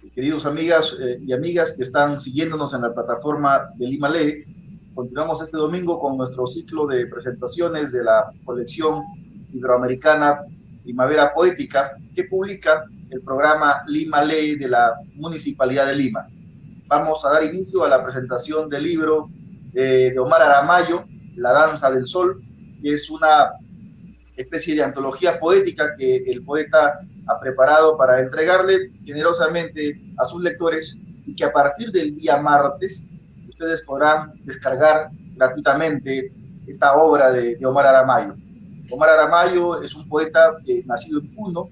Queridos amigas y amigas que están siguiéndonos en la plataforma de Lima Lee, continuamos este domingo con nuestro ciclo de presentaciones de la colección iberoamericana Primavera Poética que publica el programa Lima Lee de la Municipalidad de Lima. Vamos a dar inicio a la presentación del libro de Omar Aramayo, La Danza del Sol, que es una especie de antología poética que el poeta ha preparado para entregarle generosamente a sus lectores y que a partir del día martes ustedes podrán descargar gratuitamente esta obra de Omar Aramayo. Omar Aramayo es un poeta nacido en Puno,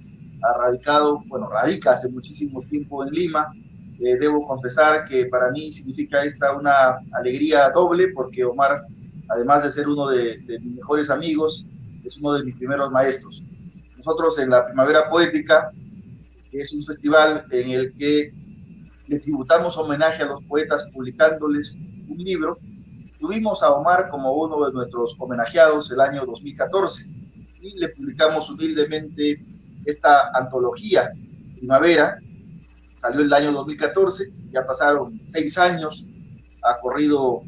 radica hace muchísimo tiempo en Lima. Debo confesar que para mí significa esta una alegría doble porque Omar, además de ser uno de mis mejores amigos, es uno de mis primeros maestros. Nosotros en la Primavera Poética, que es un festival en el que le tributamos homenaje a los poetas publicándoles un libro, tuvimos a Omar como uno de nuestros homenajeados el año 2014 y le publicamos humildemente esta antología Primavera. Salió el año 2014, ya pasaron 6 años, ha corrido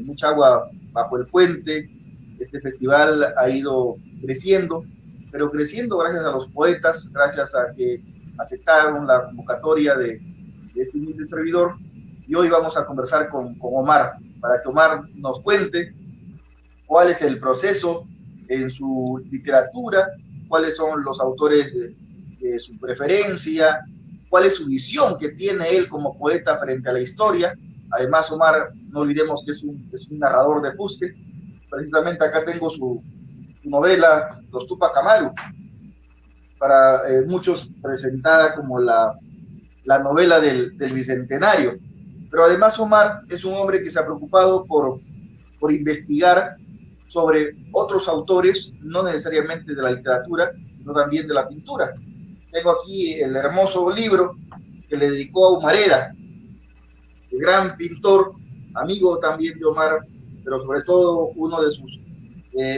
mucha agua bajo el puente. Este festival ha ido creciendo, pero creciendo gracias a los poetas, gracias a que aceptaron la convocatoria de este humilde servidor. Y hoy vamos a conversar con Omar, para que Omar nos cuente cuál es el proceso en su literatura, cuáles son los autores de su preferencia, cuál es su visión que tiene él como poeta frente a la historia. Además, Omar, no olvidemos que es un narrador de fuste. Precisamente acá tengo su novela, Los Tupac Amaru, para muchos presentada como la novela del Bicentenario. Pero además Omar es un hombre que se ha preocupado por investigar sobre otros autores, no necesariamente de la literatura, sino también de la pintura. Tengo aquí el hermoso libro que le dedicó a Humareda, el gran pintor, amigo también de Omar, pero sobre todo uno de sus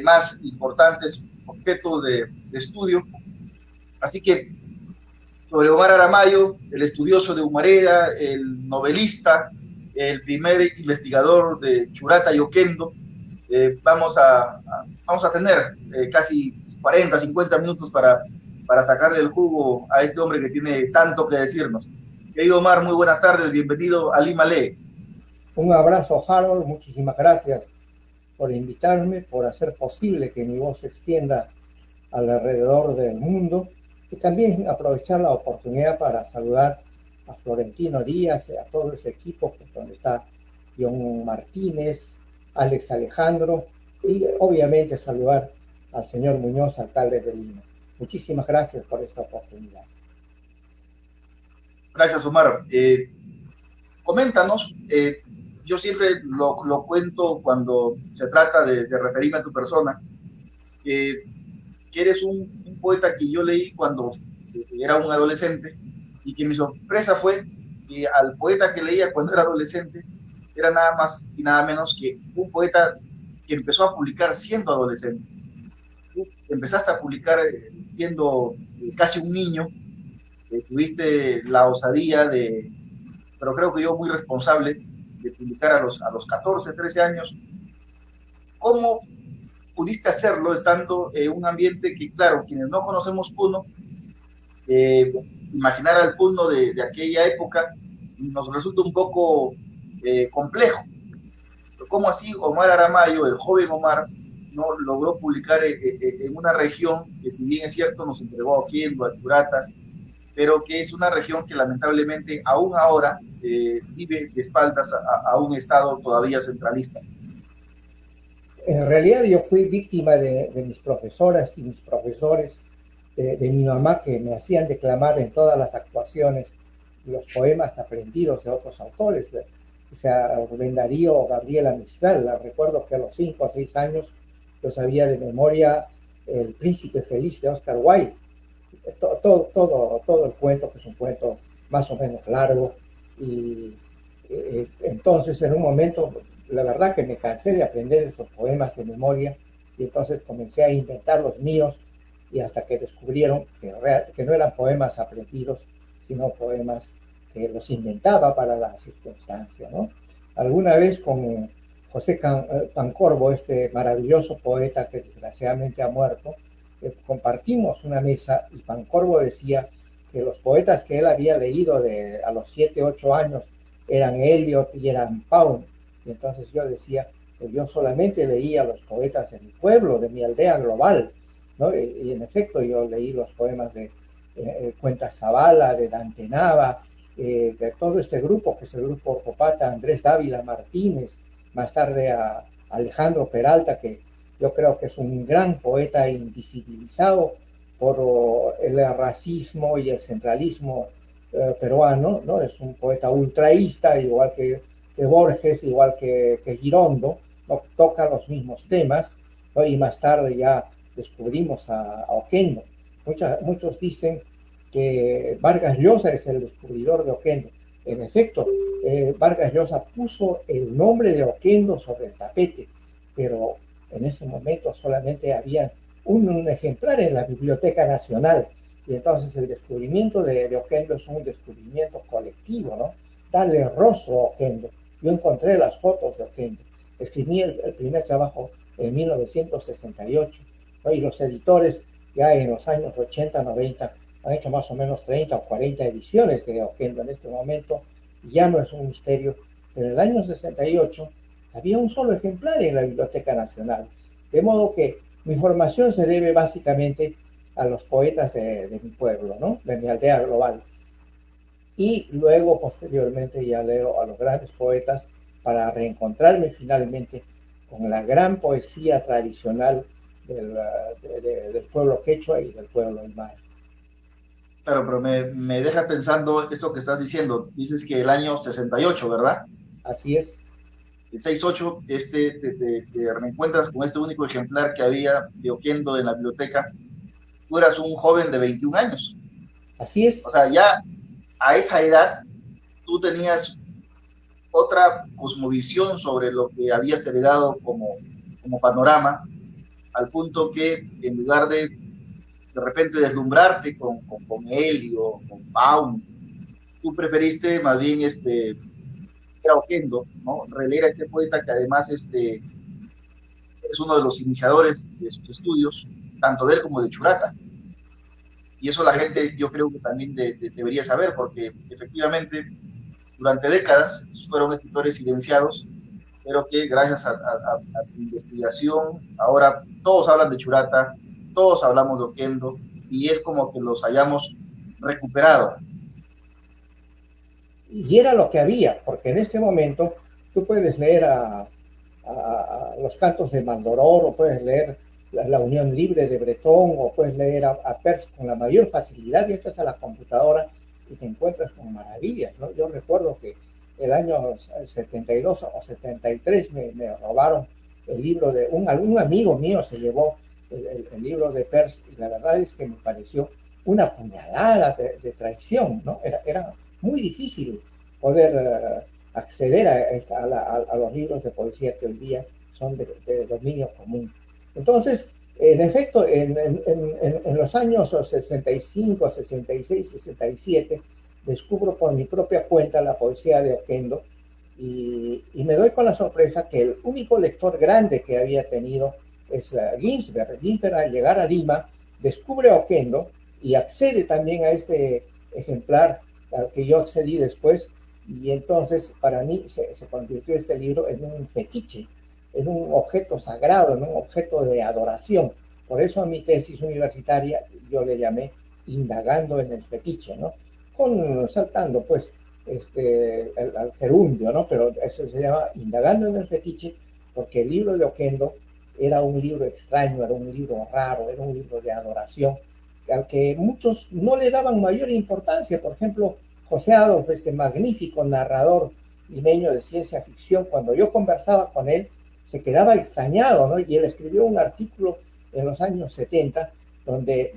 más importantes objetos de estudio. Así que sobre Omar Aramayo, el estudioso de Humareda, el novelista, el primer investigador de Churata y Oquendo, vamos a tener casi 40, 50 minutos para sacarle el jugo a este hombre que tiene tanto que decirnos. Querido Omar, muy buenas tardes, bienvenido a Lima Lee. Un abrazo, Harold, muchísimas gracias por invitarme, por hacer posible que mi voz se extienda alrededor del mundo y también aprovechar la oportunidad para saludar a Florentino Díaz, a todo ese equipo donde está John Martínez, Alex Alejandro y obviamente saludar al señor Muñoz, alcalde de Lima. Muchísimas gracias por esta oportunidad. Gracias, Omar. Coméntanos, yo siempre lo cuento cuando se trata de referirme a tu persona, que eres un poeta que yo leí cuando era un adolescente y que mi sorpresa fue que al poeta que leía cuando era adolescente era nada más y nada menos que un poeta que empezó a publicar siendo adolescente. Tú empezaste a publicar siendo casi un niño, tuviste la osadía pero creo que yo muy responsable, de publicar a los 14, 13 años. ¿Cómo pudiste hacerlo estando en un ambiente que, claro, quienes no conocemos Puno, imaginar al Puno de aquella época nos resulta un poco complejo? Pero ¿cómo así Omar Aramayo, el joven Omar, no logró publicar en una región que, si bien es cierto, nos entregó a Oquendo, a Churata, pero que es una región que lamentablemente aún ahora vive de espaldas a un Estado todavía centralista? En realidad yo fui víctima de mis profesoras y mis profesores, de mi mamá, que me hacían declamar en todas las actuaciones los poemas aprendidos de otros autores, o sea, Rubén Darío o Gabriela Mistral. La recuerdo que a los 5 o 6 años yo sabía de memoria El Príncipe Feliz de Oscar Wilde, todo el cuento, que es un cuento más o menos largo, y entonces en un momento la verdad que me cansé de aprender esos poemas de memoria y entonces comencé a inventar los míos, y hasta que descubrieron que no eran poemas aprendidos, sino poemas que los inventaba para la circunstancia, ¿no? Alguna vez con José Pancorbo, este maravilloso poeta que desgraciadamente ha muerto, compartimos una mesa y Pancorbo decía que los poetas que él había leído a los 7, 8 años eran Eliot y eran Pound. Y entonces yo decía que yo solamente leía los poetas de mi pueblo, de mi aldea global, ¿no? Y en efecto yo leí los poemas de Cuentas Zavala, de Dante Nava, de todo este grupo, que es el grupo Orcopata, Andrés Dávila Martínez, más tarde a Alejandro Peralta, que yo creo que es un gran poeta invisibilizado por el racismo y el centralismo peruano, ¿no? Es un poeta ultraísta, igual que Borges, igual que Girondo, ¿no? Toca los mismos temas, ¿no? Y más tarde ya descubrimos a Oquendo. Muchos dicen que Vargas Llosa es el descubridor de Oquendo. En efecto, Vargas Llosa puso el nombre de Oquendo sobre el tapete, pero en ese momento solamente había un ejemplar en la Biblioteca Nacional, y entonces el descubrimiento de Oquendo es un descubrimiento colectivo, ¿no? Darle rostro a Oquendo. Yo encontré las fotos de Oquendo, escribí el primer trabajo en 1968, ¿no? Y los editores ya en los años 80, 90 han hecho más o menos 30 o 40 ediciones de Oquendo en este momento, y ya no es un misterio, pero en el año 68 había un solo ejemplar en la Biblioteca Nacional, de modo que mi formación se debe básicamente a los poetas de mi pueblo, ¿no? De mi aldea global. Y luego, posteriormente, ya leo a los grandes poetas para reencontrarme finalmente con la gran poesía tradicional del pueblo quechua y del pueblo aymara. Claro, pero me deja pensando esto que estás diciendo. Dices que el año 68, ¿verdad? Así es. El 68, te reencuentras con este único ejemplar que había de Oquendo en la biblioteca. Tú eras un joven de 21 años. Así es. O sea, ya a esa edad tú tenías otra cosmovisión sobre lo que habías heredado como panorama, al punto que en lugar de repente deslumbrarte con Helio, con Paun, tú preferiste más bien era Oquendo, ¿no? Releer a este poeta que además es uno de los iniciadores de sus estudios, tanto de él como de Churata. Y eso la gente yo creo que también debería saber, porque efectivamente durante décadas fueron escritores silenciados, pero que gracias a tu investigación, ahora todos hablan de Churata, todos hablamos de Oquendo, y es como que los hayamos recuperado. Y era lo que había, porque en este momento tú puedes leer a los cantos de Mandoror, o puedes leer la Unión Libre de Bretón, o puedes leer a Peirce con la mayor facilidad, y entras a la computadora y te encuentras con maravillas, ¿no? Yo recuerdo que el año 72 o 73 me robaron el libro de un amigo mío, se llevó el libro de Peirce, y la verdad es que me pareció una puñalada de traición, ¿no? Era muy difícil poder acceder a los libros de poesía que hoy día son de dominio común. Entonces, en efecto, en los años 65, 66, 67, descubro por mi propia cuenta la poesía de Oquendo, y me doy con la sorpresa que el único lector grande que había tenido es Ginsberg. Ginsberg, al llegar a Lima, descubre a Oquendo y accede también a este ejemplar al que yo accedí después, y entonces para mí se convirtió este libro en un fetiche, en un objeto sagrado, en un objeto de adoración. Por eso a mi tesis universitaria yo le llamé Indagando en el fetiche, ¿no? Saltando pues al gerundio, ¿no? Pero eso se llama Indagando en el fetiche, porque el libro de Oquendo era un libro extraño, era un libro raro, era un libro de adoración, al que muchos no le daban mayor importancia. Por ejemplo, José Adolf, este magnífico narrador limeño de ciencia ficción, cuando yo conversaba con él, se quedaba extrañado, ¿no? Y él escribió un artículo en los años 70 donde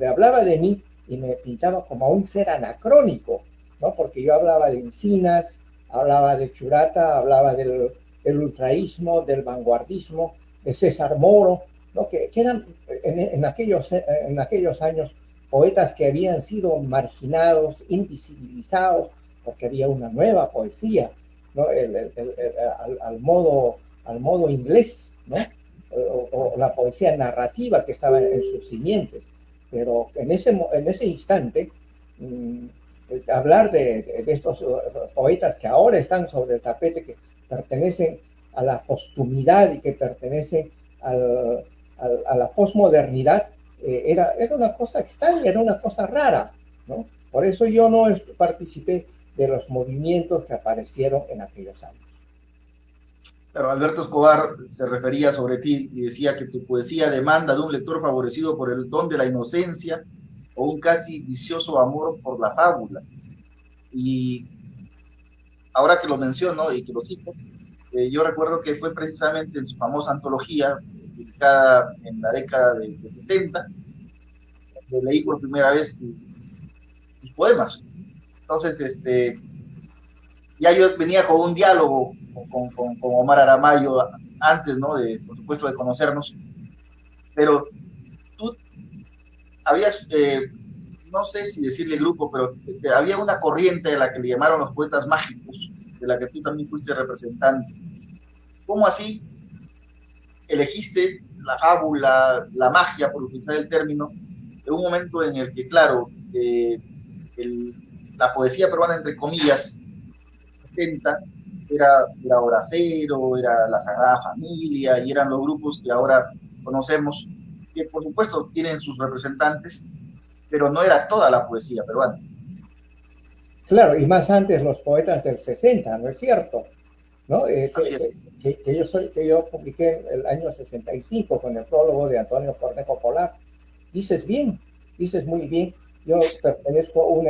hablaba de mí y me pintaba como un ser anacrónico, ¿no? Porque yo hablaba de Encinas, hablaba de Churata, hablaba del ultraísmo, del vanguardismo, de César Moro, ¿no? Que eran en aquellos años poetas que habían sido marginados, invisibilizados, porque había una nueva poesía, ¿no? Al modo inglés, ¿no? O la poesía narrativa que estaba en sus simientes. Pero en ese instante, hablar de estos poetas que ahora están sobre el tapete, que pertenecen a la postumidad y que pertenecen a la posmodernidad, era una cosa extraña, era una cosa rara, ¿no? Por eso yo no participé de los movimientos que aparecieron en aquellos años. Pero Alberto Escobar se refería sobre ti y decía que tu poesía demanda de un lector favorecido por el don de la inocencia o un casi vicioso amor por la fábula. Y ahora que lo menciono y que lo cito, yo recuerdo que fue precisamente en su famosa antología, publicada en la década de 70, donde leí por primera vez tus poemas. Entonces, ya yo venía con un diálogo con Omar Aramayo antes, ¿no? Por supuesto, de conocernos, pero tú habías, no sé si decirle grupo, pero había una corriente de la que le llamaron los poetas mágicos, de la que tú también fuiste representante. ¿Cómo así elegiste la fábula, la magia, por utilizar el término, en un momento en el que, claro, la poesía peruana, entre comillas, 70, era Horacero, era la Sagrada Familia, y eran los grupos que ahora conocemos, que por supuesto tienen sus representantes, pero no era toda la poesía peruana. Claro, y más antes los poetas del 60, ¿no es cierto? ¿No? Así es. Que yo publiqué el año 65 con el prólogo de Antonio Cornejo Polar. Dices bien, dices muy bien. Yo pertenezco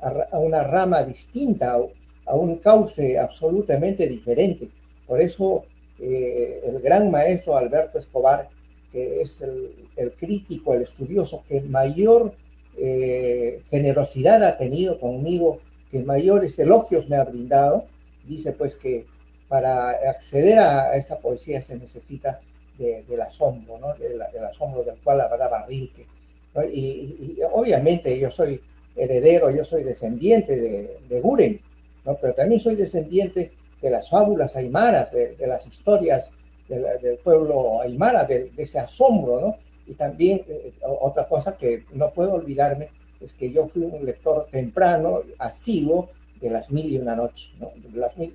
a una rama distinta, a un cauce absolutamente diferente. Por eso el gran maestro Alberto Escobar, que es el crítico, el estudioso que mayor generosidad ha tenido conmigo, que mayores elogios me ha brindado, dice pues que para acceder a esta poesía se necesita del asombro, ¿no? Del asombro del cual hablaba Rilke, ¿no? Y obviamente yo soy heredero, yo soy descendiente de Buren, ¿no? Pero también soy descendiente de las fábulas aymaras, de las historias del pueblo aymara, de ese asombro, ¿no? Y también otra cosa que no puedo olvidarme es que yo fui un lector temprano, asiduo, de Las Mil y Una Noches, ¿no? Las Mil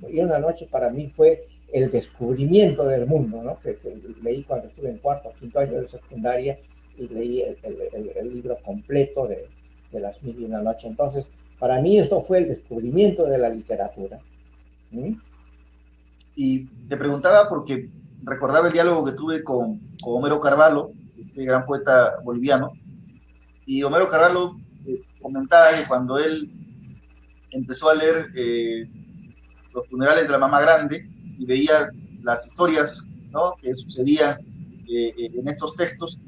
y Una Noches para mí fue el descubrimiento del mundo, ¿no? Que leí cuando estuve en cuarto o quinto año de secundaria y leí el libro completo de Las Mil y Una Noches. Entonces, para mí esto fue el descubrimiento de la literatura. Y te preguntaba porque recordaba el diálogo que tuve con Homero Carvalho, este gran poeta boliviano, y Homero Carvalho comentaba que cuando él empezó a leer los funerales de la mamá grande y veía las historias, ¿no?, que sucedían en estos textos,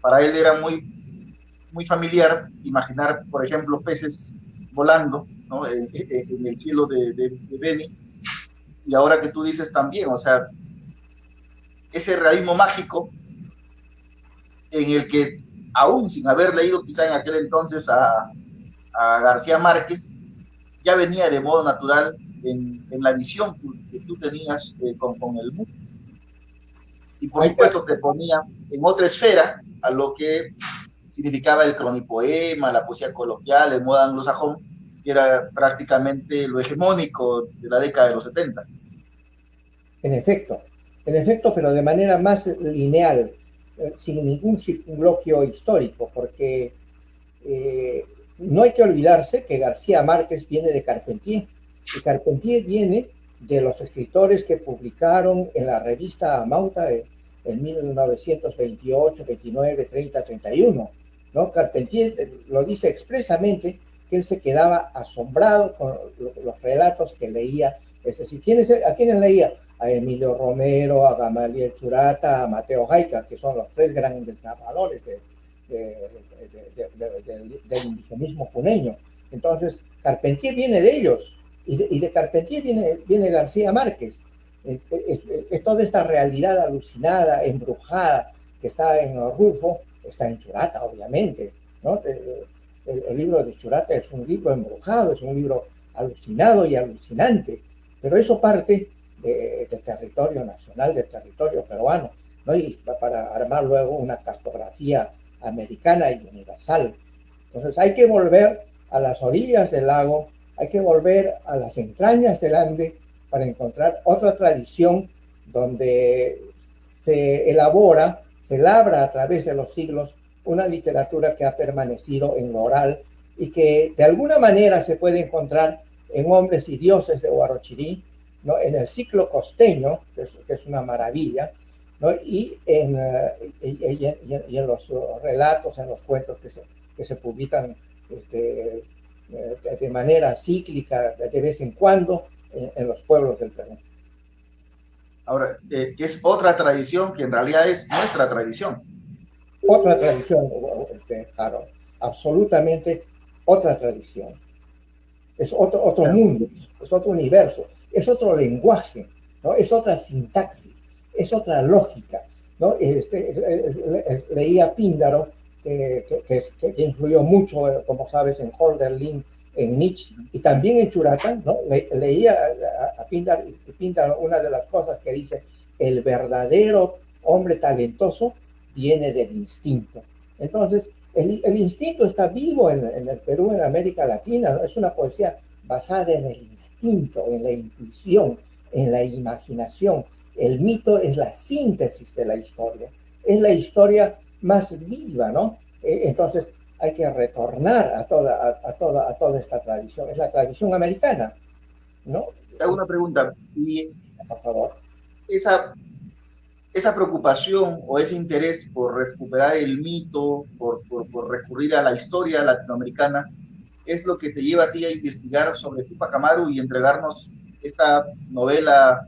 para él era muy familiar imaginar, por ejemplo, peces volando, ¿no?, en el cielo de Beni. Y ahora que tú dices también, o sea, ese realismo mágico en el que, aún sin haber leído quizá en aquel entonces a García Márquez, ya venía de modo natural en la visión que tú tenías con el mundo. Y por supuesto te ponía en otra esfera a lo que significaba el cronipoema, la poesía coloquial, el modo anglosajón, que era prácticamente lo hegemónico de la década de los 70. En efecto, pero de manera más lineal, sin ningún circunloquio histórico, porque no hay que olvidarse que García Márquez viene de Carpentier, y Carpentier viene de los escritores que publicaron en la revista Amauta en 1928, 29, 30, 31. ¿No? Carpentier lo dice expresamente, que él se quedaba asombrado con los relatos que leía. Es decir, ¿a quiénes leía? A Emilio Romero, a Gamaliel Churata, a Mateo Jaica, que son los tres grandes narradores del indigenismo puneño. Entonces, Carpentier viene de ellos, y de Carpentier viene García Márquez. Es toda esta realidad alucinada, embrujada, que está en Rufo, está en Churata, obviamente, ¿no? El libro de Churata es un libro embrujado, es un libro alucinado y alucinante, pero eso parte del territorio nacional, del territorio peruano, ¿no? Y para armar luego una cartografía americana y universal. Entonces hay que volver a las orillas del lago, hay que volver a las entrañas del Ande para encontrar otra tradición donde se elabora, se labra a través de los siglos una literatura que ha permanecido en lo oral y que de alguna manera se puede encontrar en Hombres y Dioses de Huarochirí, ¿no? En el ciclo costeño, que es una maravilla, ¿no? Y en los relatos, en los cuentos que se publican de manera cíclica de vez en cuando en los pueblos del Perú. Ahora, que es otra tradición que en realidad es nuestra tradición. Otra tradición, Harold, absolutamente otra tradición. Es otro mundo, es otro universo, es otro lenguaje, ¿no? Es otra sintaxis, es otra lógica, ¿no? Leía Píndaro, que influyó mucho, como sabes, en Hölderlin, en Nietzsche y también en Churata, ¿no? Leía a Píndaro una de las cosas que dice: el verdadero hombre talentoso viene del instinto. Entonces, el instinto está vivo en el Perú, en América Latina, ¿no? Es una poesía basada en el instinto, en la intuición, en la imaginación. El mito es la síntesis de la historia, es la historia más viva, ¿no? Entonces hay que retornar a toda esta tradición, es la tradición americana, ¿no? Te hago una pregunta, y por favor. Esa preocupación o ese interés por recuperar el mito, por recurrir a la historia latinoamericana, es lo que te lleva a ti a investigar sobre Tupac Amaru y entregarnos esta novela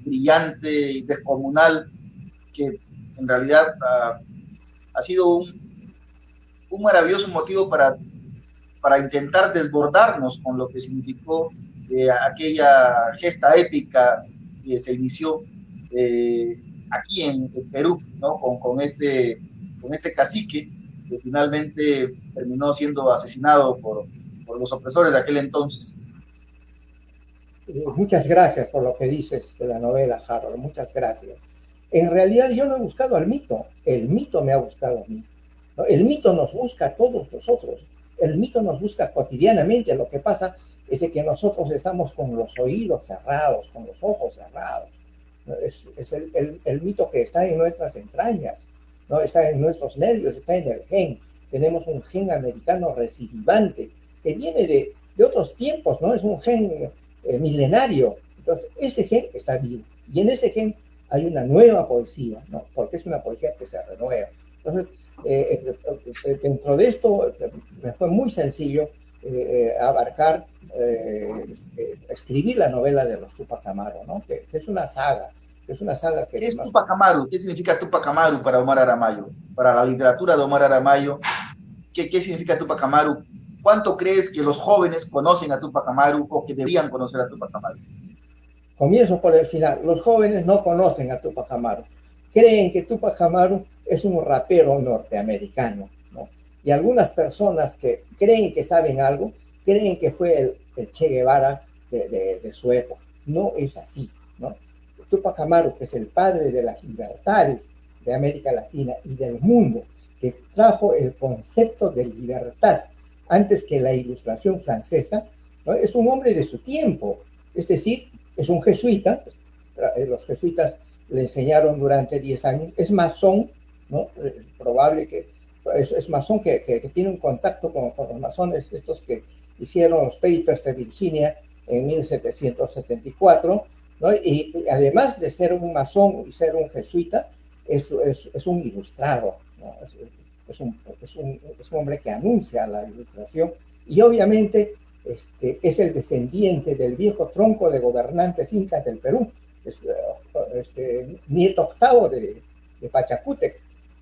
brillante y descomunal que en realidad ha sido un maravilloso motivo para intentar desbordarnos con lo que significó aquella gesta épica que se inició aquí en Perú, ¿no? Con este cacique que finalmente terminó siendo asesinado por los opresores de aquel entonces. Muchas gracias por lo que dices de la novela, Harold, muchas gracias. En realidad yo no he buscado al mito, el mito me ha buscado a mí, ¿no? El mito nos busca a todos nosotros, el mito nos busca cotidianamente. Lo que pasa es que nosotros estamos con los oídos cerrados, con los ojos cerrados. Es el mito que está en nuestras entrañas, ¿no? Está en nuestros nervios, está en el gen. Tenemos un gen americano recidivante que viene de otros tiempos, ¿no? Es un gen milenario. Entonces, ese gen está vivo. Y en ese gen hay una nueva poesía, ¿no? Porque es una poesía que se renueva. Entonces, dentro de esto, me fue muy sencillo abarcar, escribir la novela de los Tupac Amaru, ¿no? Que es una saga. Es una saga que... ¿Qué es Tupac Amaru? ¿Qué significa Tupac Amaru para Omar Aramayo? Para la literatura de Omar Aramayo, ¿qué significa Tupac Amaru? ¿Cuánto crees que los jóvenes conocen a Tupac Amaru o que deberían conocer a Tupac Amaru? Comienzo por el final. Los jóvenes no conocen a Tupac Amaru. Creen que Tupac Amaru es un rapero norteamericano, ¿no? Y algunas personas que creen que saben algo, creen que fue el Che Guevara de su época. No es así, ¿no? Tupac Amaru, que es el padre de las libertades de América Latina y del mundo, que trajo el concepto de libertad antes que la ilustración francesa, ¿no? Es un hombre de su tiempo, es decir, es un jesuita. Los jesuitas le enseñaron durante 10 años, es masón, ¿no? Es probable que es masón, que tiene un contacto con los masones, estos que hicieron los Papers de Virginia en 1774, ¿no? Y además de ser un masón y ser un jesuita, es un ilustrado, ¿no? Es un hombre que anuncia la ilustración y obviamente es el descendiente del viejo tronco de gobernantes incas del Perú, nieto octavo de Pachacútec,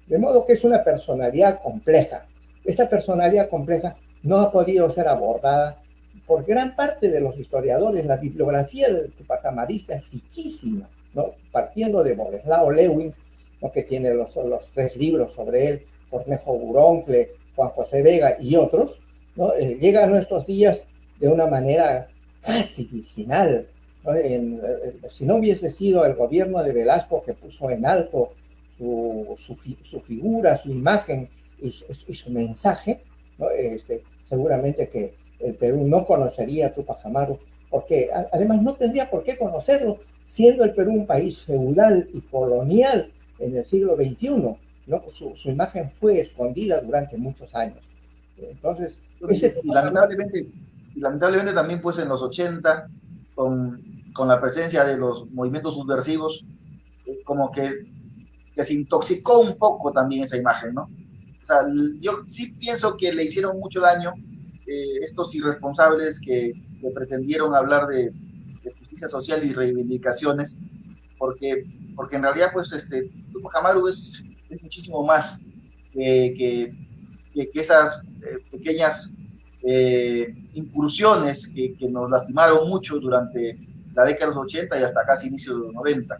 de modo que es una personalidad compleja. Esta personalidad compleja no ha podido ser abordada por gran parte de los historiadores. La bibliografía del Tupac Amarista es riquísima, ¿no? Partiendo de Boleslao Lewin, ¿no? Que tiene los 3 libros sobre él, Cornejo Buroncle, Juan José Vega y otros, ¿no? Llega a nuestros días de una manera casi virginal, ¿no? Si no hubiese sido el gobierno de Velasco que puso en alto su figura, su imagen y su mensaje, ¿no? Seguramente que el Perú no conocería a Túpac Amaru, porque además no tendría por qué conocerlo, siendo el Perú un país feudal y colonial en el siglo XXI, ¿no? Su imagen fue escondida durante muchos años. Entonces, lamentablemente también pues en los 80, con la presencia de los movimientos subversivos, como que se intoxicó un poco también esa imagen, ¿no? O sea, yo sí pienso que le hicieron mucho daño estos irresponsables que pretendieron hablar de justicia social y reivindicaciones, porque en realidad pues Tupac Amaru es muchísimo más que esas pequeñas incursiones que nos lastimaron mucho durante la década de los 80 y hasta casi inicios de los 90.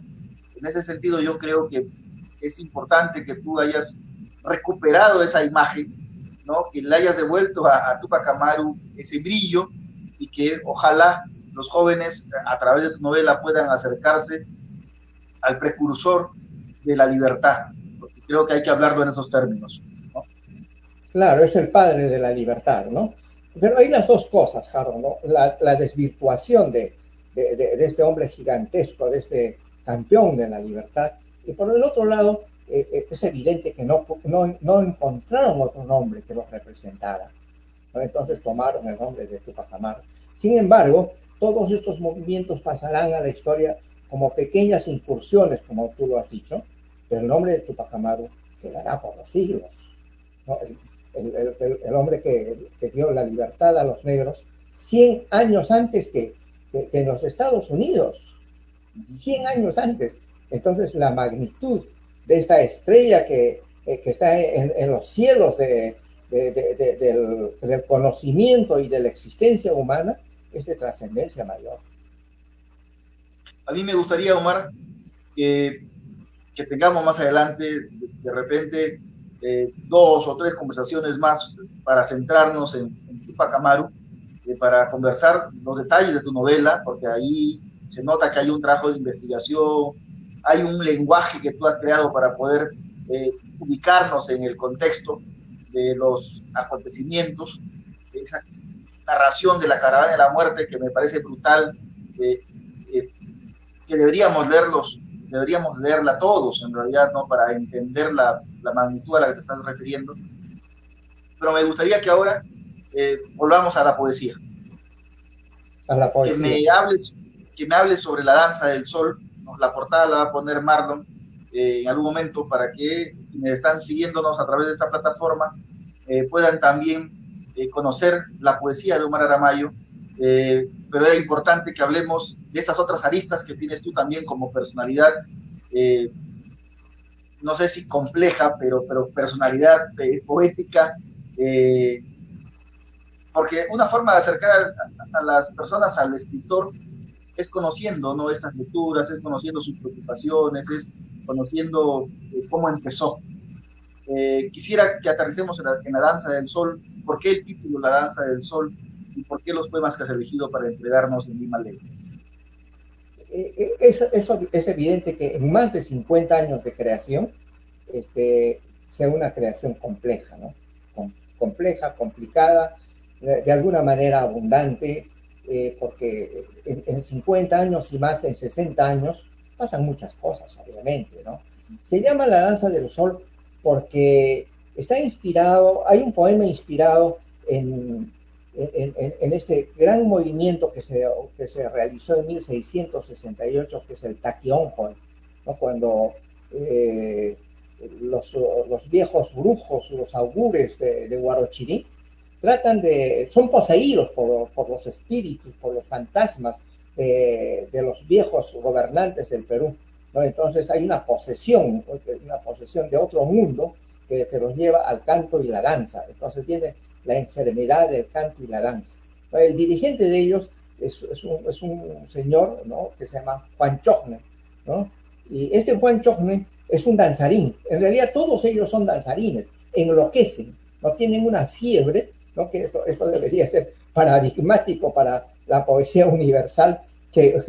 En ese sentido yo creo que es importante que tú hayas recuperado esa imagen, ¿no? Que le hayas devuelto a Túpac Amaru ese brillo y que ojalá los jóvenes a través de tu novela puedan acercarse al precursor de la libertad, porque creo que hay que hablarlo en esos términos, ¿no? Claro, es el padre de la libertad, ¿no? Pero hay las dos cosas, Harold, ¿no? La desvirtuación de este hombre gigantesco, de este campeón de la libertad, y por el otro lado, es evidente que no encontraron otro nombre que los representara, ¿no? Entonces tomaron el nombre de Túpac Amaru. Sin embargo, todos estos movimientos pasarán a la historia como pequeñas incursiones, como tú lo has dicho, pero el nombre de Túpac Amaru quedará por los siglos, ¿no? El hombre que dio la libertad a los negros 100 años antes que en los Estados Unidos, 100 años antes. Entonces la magnitud de esta estrella que está en los cielos del conocimiento y de la existencia humana es de trascendencia mayor. A mí me gustaría, Omar, que tengamos más adelante, de repente, 2 o 3 conversaciones más para centrarnos en Túpac Amaru, para conversar los detalles de tu novela, porque ahí se nota que hay un trabajo de investigación, hay un lenguaje que tú has creado para poder ubicarnos en el contexto de los acontecimientos, esa narración de la caravana de la muerte que me parece brutal, que deberíamos leerla todos, en realidad, ¿no? Para entender la magnitud a la que te estás refiriendo. Pero me gustaría que ahora volvamos a la poesía. A la poesía. Que me hables sobre La Danza del Sol, ¿no? La portada la va a poner Marlon en algún momento para que quienes están siguiéndonos a través de esta plataforma puedan también conocer la poesía de Omar Aramayo, pero era importante que hablemos de estas otras aristas que tienes tú también como personalidad, no sé si compleja, pero personalidad poética, porque una forma de acercar a las personas al escritor es conociendo, ¿no? Estas lecturas, es conociendo sus preocupaciones, es conociendo cómo empezó. Quisiera que aterricemos en la Danza del Sol. ¿Por qué el título La Danza del Sol? ¿Y por qué los poemas que has elegido para entregarnos en Lima Ley? Es evidente que en más de 50 años de creación, sea una creación compleja, ¿no? Compleja, complicada, de alguna manera abundante, porque en 50 años y más en 60 años pasan muchas cosas, obviamente, ¿no? Se llama La Danza del Sol porque está inspirado, hay un poema inspirado en este gran movimiento que se realizó en 1668, que es el Taquionjoy, ¿no? Cuando los viejos brujos, los augures de Huarochirí, son poseídos por los espíritus, por los fantasmas de los viejos gobernantes del Perú, ¿no? Entonces hay una posesión de otro mundo que los lleva al canto y la danza. Entonces viene la enfermedad del canto y la danza. El dirigente de ellos es un señor, ¿no? Que se llama Juan Chogne, ¿no? Y este Juan Chogne es un danzarín. En realidad todos ellos son danzarines, enloquecen, no tienen una fiebre, ¿no? Que eso debería ser paradigmático para la poesía universal, que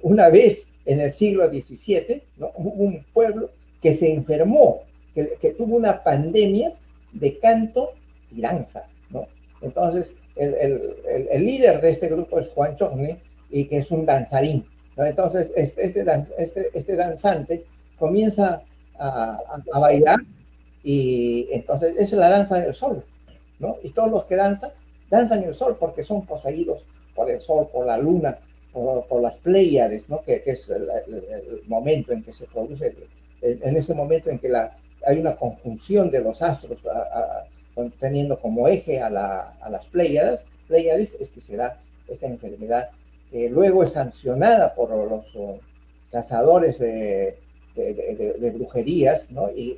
una vez en el siglo XVII, ¿no? Hubo un pueblo que se enfermó, que tuvo una pandemia de canto y danza, ¿no? Entonces, el líder de este grupo es Juan Chorne, y que es un danzarín, ¿no? Entonces, este danzante comienza a bailar, y entonces es la danza del sol, ¿no? Y todos los que danzan el sol porque son poseídos por el sol, por la luna, por las Pléyades, ¿no? Que es el momento en que se produce, en ese momento en que hay una conjunción de los astros teniendo como eje a las Pléyades, es que se da esta enfermedad, que luego es sancionada por los cazadores de brujerías, ¿no? Y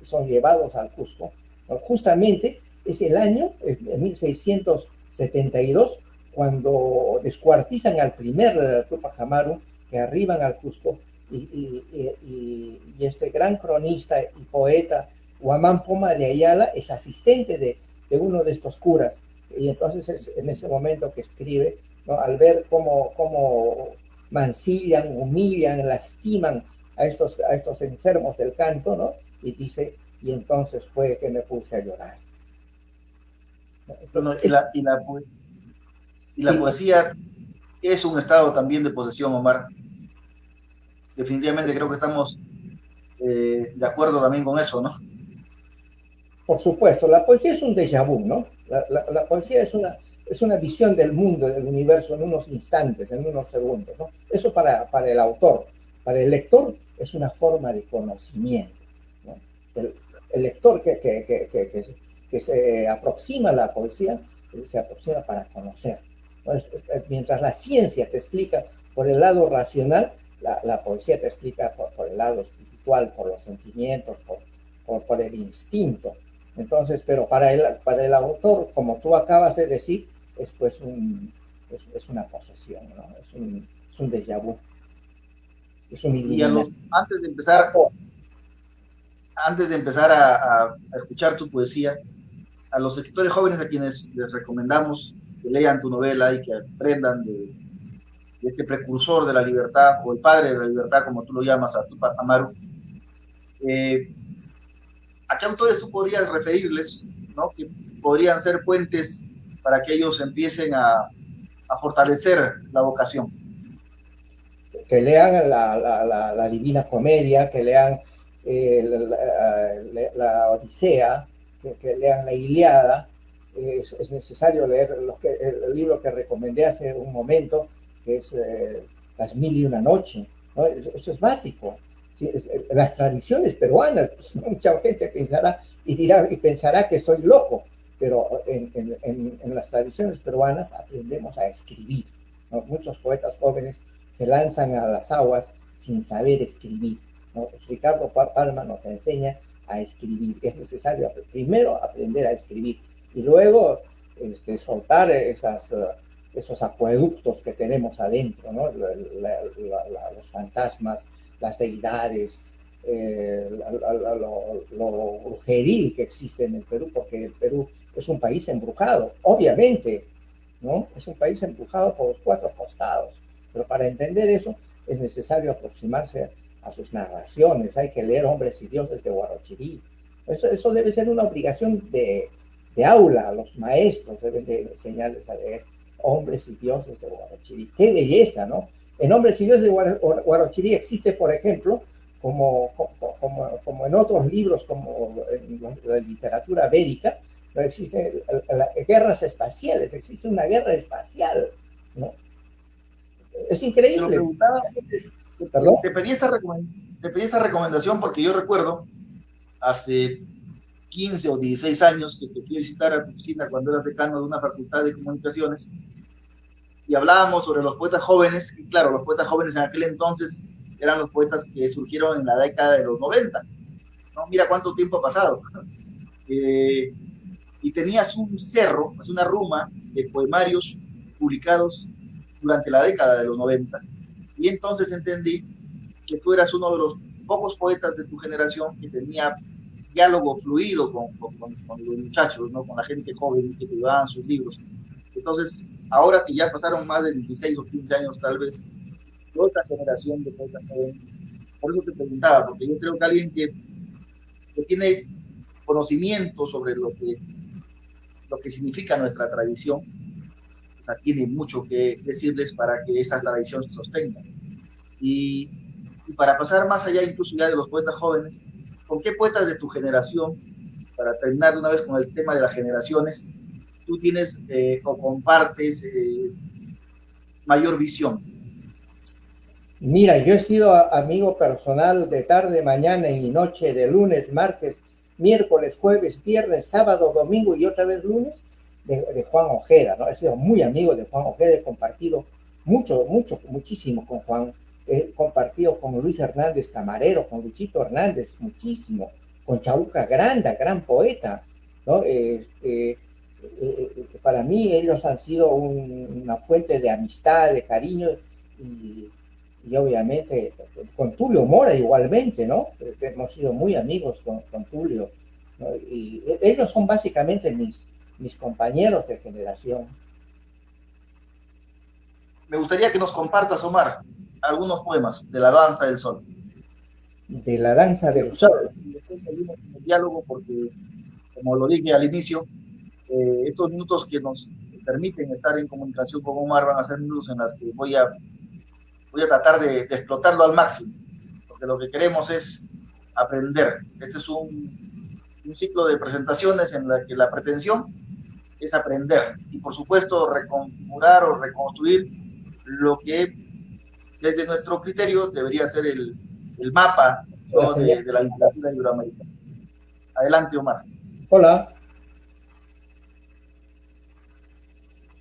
son llevados al Cusco, ¿no? Justamente es el año de 1672 cuando descuartizan al primer Tupac Amaru, que arriban al Cusco, y este gran cronista y poeta Huamán Poma de Ayala es asistente de uno de estos curas, y entonces es en ese momento que escribe, ¿no? Al ver cómo mancillan, humillan, lastiman a estos enfermos del canto, ¿no? Y dice, y entonces fue que me puse a llorar. Bueno, Entonces, y la sí, poesía es un estado también de posesión, Omar. Definitivamente creo que estamos de acuerdo también con eso, ¿no? por supuesto, la poesía es un déjà vu, ¿no? La poesía es una visión del mundo, del universo en unos instantes, en unos segundos, ¿no? Eso para el autor. Para el lector es una forma de conocimiento, ¿no? El lector que se aproxima a la poesía se aproxima para conocer. Entonces, mientras la ciencia te explica por el lado racional, la poesía te explica por el lado espiritual, por los sentimientos, por el instinto. Entonces, pero para el autor, como tú acabas de decir, es pues es una posesión, ¿no? Es un déjà vu, es un Y iluminación. antes de empezar a escuchar tu poesía, a los escritores jóvenes a quienes les recomendamos que lean tu novela y que aprendan de este precursor de la libertad, o el padre de la libertad, como tú lo llamas, a Tupac Amaru, eh, ¿a qué autores tú podrías referirles, ¿no? Que podrían ser puentes para que ellos empiecen a fortalecer la vocación? Que lean la Divina Comedia, que lean Odisea, que lean la Iliada. Es necesario leer el libro que recomendé hace un momento, que es Las Mil y una Noche, ¿no? Eso es básico. Sí, las tradiciones peruanas, pues, mucha gente pensará y pensará que soy loco, pero en las tradiciones peruanas aprendemos a escribir, ¿no? Muchos poetas jóvenes se lanzan a las aguas sin saber escribir, ¿no? Ricardo Palma nos enseña a escribir. Es necesario primero aprender a escribir y luego soltar esos acueductos que tenemos adentro, ¿no? Los fantasmas, las deidades, lo brujeril que existe en el Perú, porque el Perú es un país embrujado, obviamente, ¿no? Es un país embrujado por los cuatro costados, pero para entender eso es necesario aproximarse a sus narraciones, hay que leer Hombres y Dioses de Huarochirí. Eso debe ser una obligación de aula, los maestros deben de enseñarles a leer Hombres y Dioses de Huarochirí. ¡Qué belleza!, ¿no? En Hombres y Dioses de Huarochirí existe, por ejemplo, como en otros libros, como en la literatura bélica, no existen guerras espaciales, existe una guerra espacial, ¿no? Es Te lo increíble. preguntaba, ¿Perdón? te pedí esta recomendación porque yo recuerdo hace 15 o 16 años que te fui a visitar a tu oficina cuando eras decano de una facultad de comunicaciones y hablábamos sobre los poetas jóvenes, y claro, los poetas jóvenes en aquel entonces eran los poetas que surgieron en la década de los 90, ¿no? Mira cuánto tiempo ha pasado. Eh, y tenías un cerro, una ruma de poemarios publicados durante la década de los 90, y entonces entendí que tú eras uno de los pocos poetas de tu generación que tenía diálogo fluido con los muchachos, ¿no? Con la gente joven que te daban sus libros. Entonces, ahora que ya pasaron más de 16 o 15 años tal vez, otra generación de poetas jóvenes, por eso te preguntaba, porque yo creo que alguien que tiene conocimiento sobre lo que significa nuestra tradición, o sea, tiene mucho que decirles para que esa tradición se sostenga. Y, y para pasar más allá incluso ya de los poetas jóvenes, ¿con qué poetas de tu generación, para terminar de una vez con el tema de las generaciones, tú tienes o compartes mayor visión? Mira, yo he sido amigo personal de tarde, mañana y noche, de lunes, martes, miércoles, jueves, viernes, sábado, domingo y otra vez lunes, de Juan Ojeda, ¿no? He sido muy amigo de Juan Ojeda, he compartido muchísimo con Juan, he compartido con Luis Hernández Camarero, con Luchito Hernández, muchísimo, con Chauca Granda, gran poeta, ¿no? Para mí ellos han sido una fuente de amistad, de cariño, y obviamente con Tulio Mora igualmente, ¿no? Hemos sido muy amigos con Tulio, ¿no? Y ellos son básicamente mis compañeros de generación. Me gustaría que nos compartas, Omar, algunos poemas de la danza del sol. De la danza Y del sol. después seguimos con el diálogo porque, como lo dije al inicio, estos minutos que nos permiten estar en comunicación con Omar van a ser minutos en los que voy a tratar de explotarlo al máximo, porque lo que queremos es aprender. Este es un ciclo de presentaciones en la que la pretensión es aprender y, por supuesto, reconfigurar o reconstruir lo que desde nuestro criterio debería ser el mapa, ¿no? de la literatura iberoamericana. Adelante, Omar. Hola.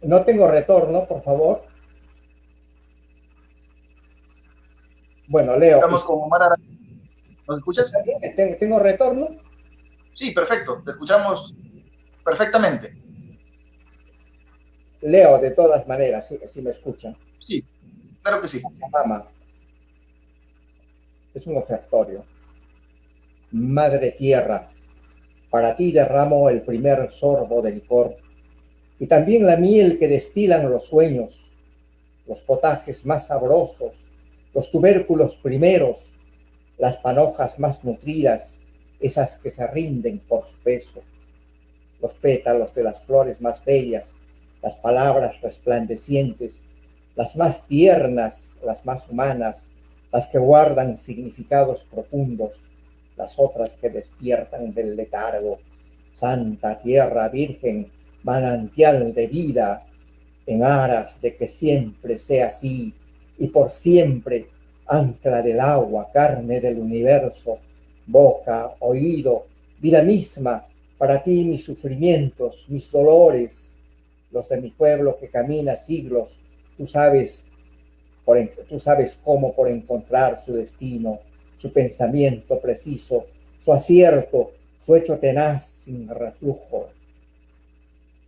No tengo retorno, por favor. Bueno, leo. Estamos con Omar Ara. ¿Nos escuchas? ¿Tengo retorno? Sí, perfecto. Te escuchamos perfectamente. Leo de todas maneras, si me escuchan. Sí, claro que sí. Mama. Es un ofertorio. Madre tierra, para ti derramo el primer sorbo de licor y también la miel que destilan los sueños, los potajes más sabrosos, los tubérculos primeros, las panojas más nutridas, esas que se rinden por su peso, los pétalos de las flores más bellas, las palabras resplandecientes, las más tiernas, las más humanas, las que guardan significados profundos, las otras que despiertan del letargo. Santa tierra virgen, manantial de vida, en aras de que siempre sea así y por siempre, ancla del agua, carne del universo, boca, oído, vida misma, para ti mis sufrimientos, mis dolores, los de mi pueblo que camina siglos, tú sabes cómo por encontrar su destino, su pensamiento preciso, su acierto, su hecho tenaz sin reflujo.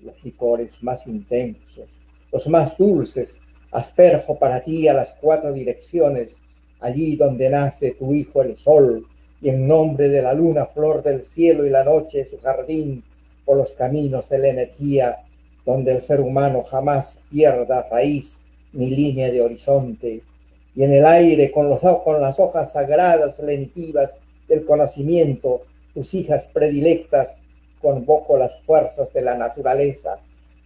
Los licores más intensos, los más dulces, asperjo para ti a las 4 direcciones, allí donde nace tu hijo el sol, y en nombre de la luna, flor del cielo y la noche, su jardín, por los caminos de la energía, donde el ser humano jamás pierda raíz ni línea de horizonte, y en el aire con las hojas sagradas lenitivas del conocimiento, tus hijas predilectas, convoco las fuerzas de la naturaleza,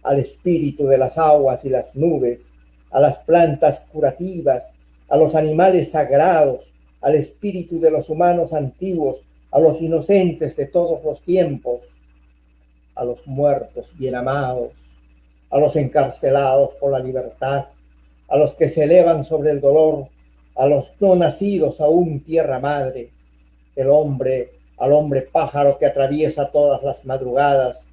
al espíritu de las aguas y las nubes, a las plantas curativas, a los animales sagrados, al espíritu de los humanos antiguos, a los inocentes de todos los tiempos, a los muertos bien amados, a los encarcelados por la libertad, a los que se elevan sobre el dolor, a los no nacidos aún tierra madre, al hombre pájaro que atraviesa todas las madrugadas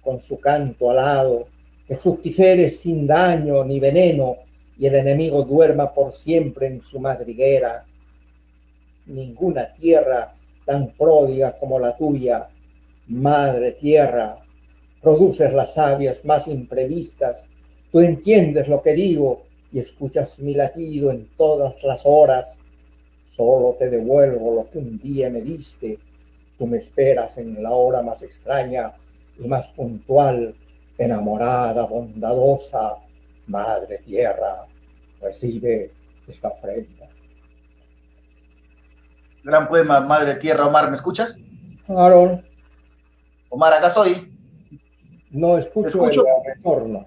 con su canto alado, que fructifere sin daño ni veneno y el enemigo duerma por siempre en su madriguera. Ninguna tierra tan pródiga como la tuya, madre tierra, produces las sabias más imprevistas, tú entiendes lo que digo y escuchas mi latido en todas las horas. Solo te devuelvo lo que un día me diste, tú me esperas en la hora más extraña y más puntual, enamorada, bondadosa, madre tierra, recibe esta ofrenda. Gran poema, Madre Tierra. Omar, ¿me escuchas? Harold, Omar, acá estoy. no Te escucho el escucho. retorno.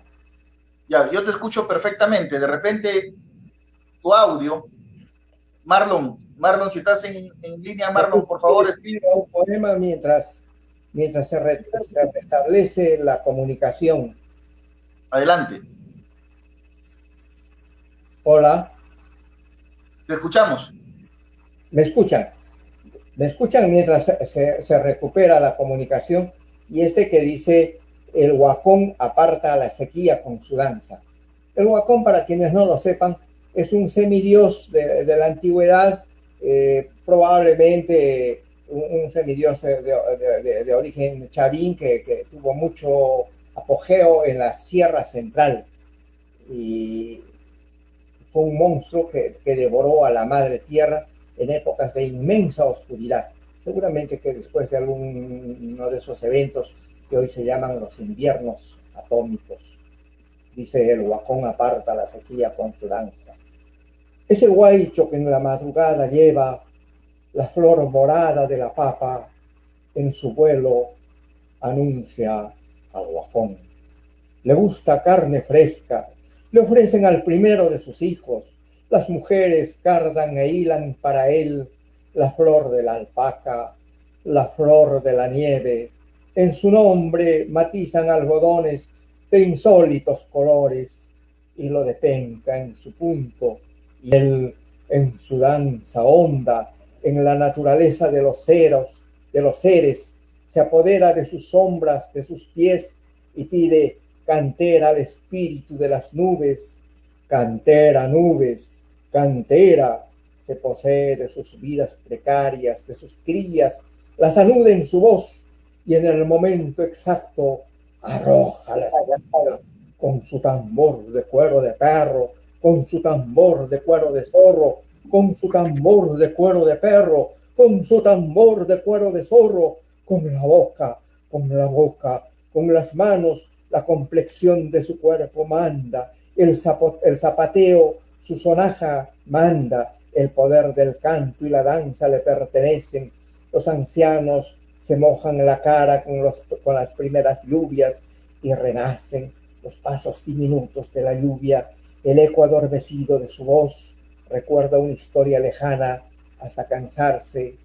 Ya, yo te escucho perfectamente. De repente, tu audio. Marlon, si estás en línea, Marlon, por favor, escribe. Un poema mientras se restablece la comunicación. Adelante. Hola, Te escuchamos. ¿me escuchan? ¿Me escuchan mientras se recupera la comunicación? Y este que dice, el huacón aparta la sequía con su danza. El huacón, para quienes no lo sepan, es un semidios de la antigüedad, probablemente un semidios de origen chavín que tuvo mucho apogeo en la Sierra Central y fue un monstruo que devoró a la madre tierra en épocas de inmensa oscuridad. Seguramente que después de alguno de esos eventos que hoy se llaman los inviernos atómicos, dice el huacón aparta la sequía con su danza. Ese guaycho que en la madrugada lleva la flor morada de la papa en su vuelo anuncia al guajón. Le gusta carne fresca, le ofrecen al primero de sus hijos. Las mujeres cardan e hilan para él la flor de la alpaca, la flor de la nieve. En su nombre matizan algodones de insólitos colores, hilo de penca en su punto, y él en su danza honda, en la naturaleza de los seres, se apodera de sus sombras, de sus pies, y pide cantera al espíritu de las nubes, cantera nubes, cantera, se posee de sus vidas precarias, de sus crías, las anude en su voz y en el momento exacto arroja la espada con su tambor de cuero de perro, con su tambor de cuero de zorro, con su tambor de cuero de perro, con su tambor de cuero de zorro, con la boca, con las manos, la complexión de su cuerpo manda, el zapateo, su sonaja manda, el poder del canto y la danza le pertenecen. Los ancianos se mojan la cara con las primeras lluvias y renacen los pasos diminutos de la lluvia, el eco adormecido de su voz recuerda una historia lejana hasta cansarse,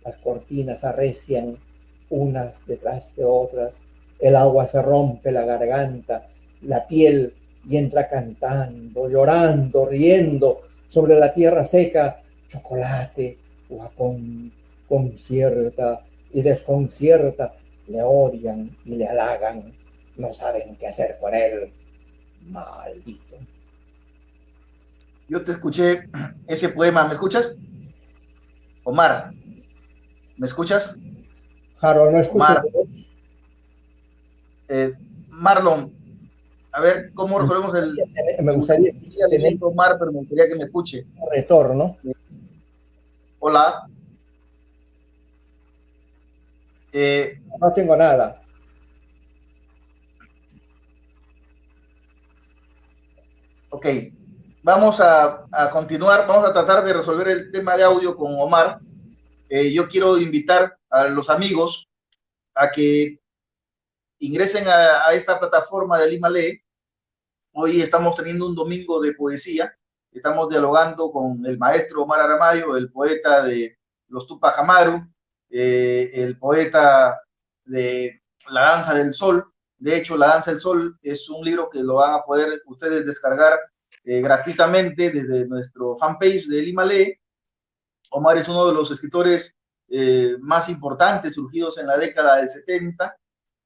las cortinas arrecian unas detrás de otras, el agua se rompe la garganta, la piel y entra cantando, llorando, riendo sobre la tierra seca, chocolate, guapón, concierta y desconcierta, le odian y le halagan, no saben qué hacer con él, maldito. Yo te escuché ese poema. ¿Me escuchas? Omar, ¿me escuchas? Harold, no escucho Omar, tu voz. Marlon, a ver cómo resolvemos el. Me Me gustaría gustaría que siga tener leyendo Omar, pero me gustaría que me escuche. un retorno. Hola. No tengo nada. Ok, vamos a continuar, vamos a tratar de resolver el tema de audio con Omar. Yo quiero invitar a los amigos a que ingresen a esta plataforma de Lima Lee. Hoy estamos teniendo un domingo de poesía. Estamos dialogando con el maestro Omar Aramayo, el poeta de los Tupac Amaru, el poeta de La Danza del Sol. De hecho, La Danza del Sol es un libro que lo van a poder ustedes descargar gratuitamente desde nuestro fanpage de Lima Lee. Omar es uno de los escritores más importantes surgidos en la década del 70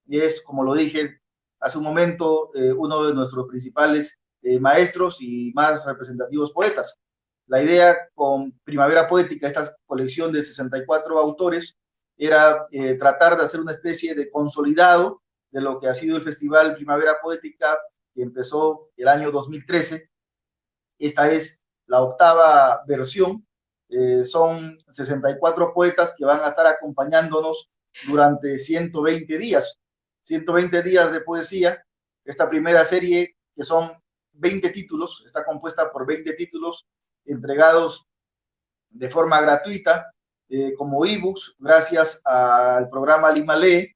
y es, como lo dije hace un momento, uno de nuestros principales maestros y más representativos poetas. La idea con Primavera Poética, esta colección de 64 autores, era tratar de hacer una especie de consolidado de lo que ha sido el Festival Primavera Poética, que empezó el año 2013. Esta es la octava versión. Son 64 poetas que van a estar acompañándonos durante 120 días. 120 días de poesía. Esta primera serie, que son 20 títulos, está compuesta por 20 títulos entregados de forma gratuita como ebooks gracias al programa Lima Lee.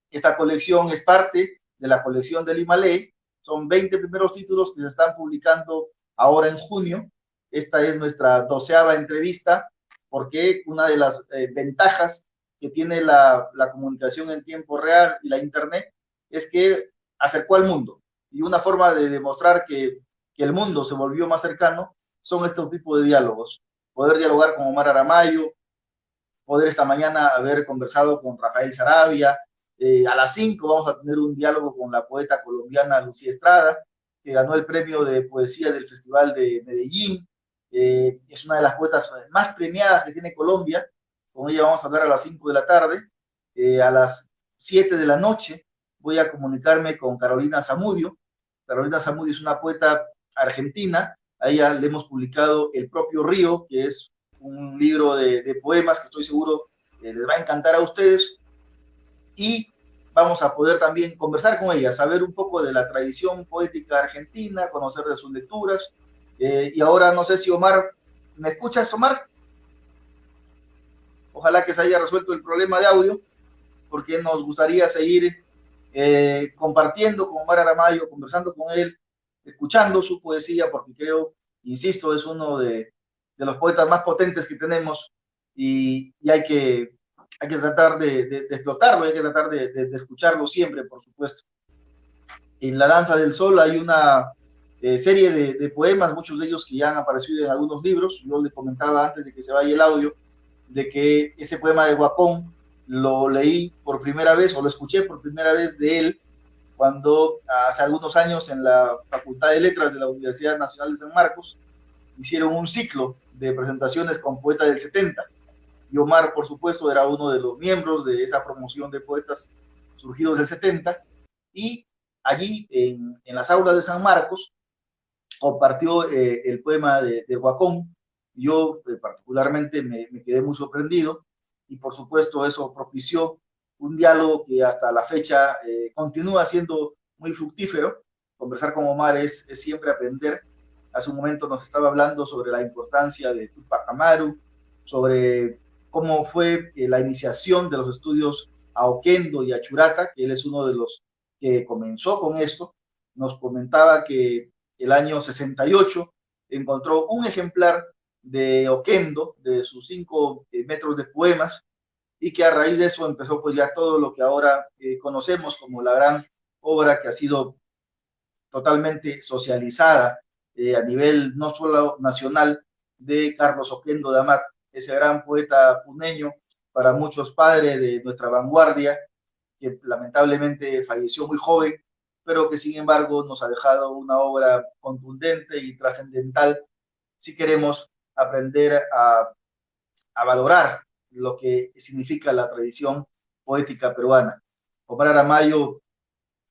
Esta colección es parte de la colección de Lima Lee. Son 20 primeros títulos que se están publicando ahora en junio. Esta es nuestra 12ª entrevista, porque una de las ventajas que tiene la comunicación en tiempo real y la Internet es que acercó al mundo. Y una forma de demostrar que el mundo se volvió más cercano son estos tipos de diálogos. Poder dialogar con Omar Aramayo, poder esta mañana haber conversado con Rafael Sarabia. A las 5 vamos a tener un diálogo con la poeta colombiana Lucía Estrada, que ganó el premio de poesía del Festival de Medellín. Es una de las poetas más premiadas que tiene Colombia. Con ella vamos a hablar a las 5 de la tarde. A las 7 de la noche voy a comunicarme con Carolina Zamudio. Carolina Zamudio es una poeta argentina. A ella le hemos publicado El propio río, que es un libro de poemas que estoy seguro les va a encantar a ustedes. Y vamos a poder también conversar con ella, saber un poco de la tradición poética argentina, conocer de sus lecturas. Y ahora no sé si Omar, ¿me escuchas, Omar? Ojalá que se haya resuelto el problema de audio, porque nos gustaría seguir compartiendo con Omar Aramayo, conversando con él, escuchando su poesía, porque creo, insisto, es uno de los poetas más potentes que tenemos y hay que tratar de explotarlo, hay que tratar de escucharlo siempre, por supuesto. En La Danza del Sol hay una serie de poemas, muchos de ellos que ya han aparecido en algunos libros. Yo les comentaba antes de que se vaya el audio, de que ese poema de Guacón lo leí por primera vez, o lo escuché por primera vez de él, cuando hace algunos años en la Facultad de Letras de la Universidad Nacional de San Marcos hicieron un ciclo de presentaciones con poetas del 70. Y Omar, por supuesto, era uno de los miembros de esa promoción de poetas surgidos del 70, y allí en las aulas de San Marcos compartió el poema de Guacón. Yo particularmente me quedé muy sorprendido, y por supuesto eso propició un diálogo que hasta la fecha continúa siendo muy fructífero. Conversar con Omar es siempre aprender. Hace un momento nos estaba hablando sobre la importancia de Tupac Amaru, sobre cómo fue la iniciación de los estudios a Oquendo y a Churata, que él es uno de los que comenzó con esto. Nos comentaba que el año 68 encontró un ejemplar de Oquendo, de sus 5 metros de poemas, y que a raíz de eso empezó pues ya todo lo que ahora conocemos como la gran obra que ha sido totalmente socializada a nivel no solo nacional, de Carlos Oquendo de Amat, ese gran poeta puneño, para muchos padre de nuestra vanguardia, que lamentablemente falleció muy joven, pero que sin embargo nos ha dejado una obra contundente y trascendental si queremos aprender a valorar lo que significa la tradición poética peruana. Omar Aramayo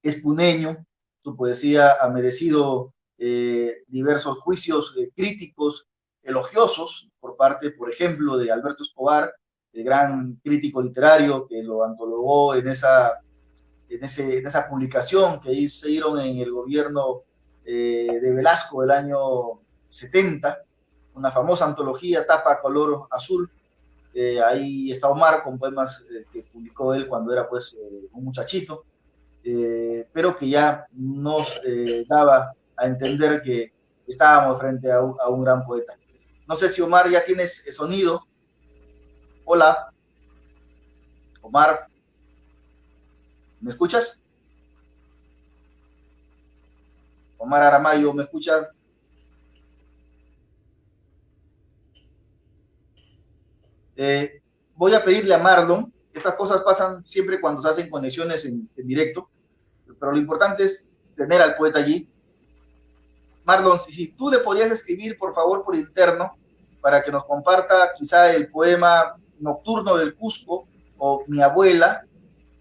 es puneño, su poesía ha merecido diversos juicios críticos elogiosos por parte, por ejemplo, de Alberto Escobar, el gran crítico literario que lo antologó en esa publicación que hicieron en el gobierno de Velasco del año 70, una famosa antología, tapa color azul. Ahí está Omar con poemas que publicó él cuando era pues un muchachito, pero que ya nos daba a entender que estábamos frente a un gran poeta. No sé si Omar ya tienes sonido. Hola, Omar, ¿me escuchas? Omar Aramayo, ¿me escuchas? Voy a pedirle a Marlon, estas cosas pasan siempre cuando se hacen conexiones en directo, pero lo importante es tener al poeta allí. Marlon, si tú le podrías escribir, por favor, por interno, para que nos comparta quizá el poema Nocturno del Cusco o Mi abuela,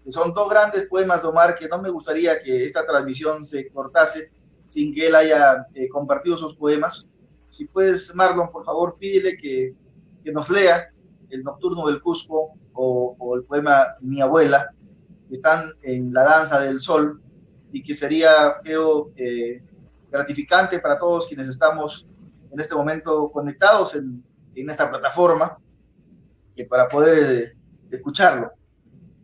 que son 2 grandes poemas de Omar que no me gustaría que esta transmisión se cortase sin que él haya compartido sus poemas. Si puedes, Marlon, por favor, pídele que que nos lea el Nocturno del Cusco o el poema Mi Abuela, que están en La Danza del Sol, y que sería, creo, gratificante para todos quienes estamos en este momento conectados en esta plataforma, para poder escucharlo.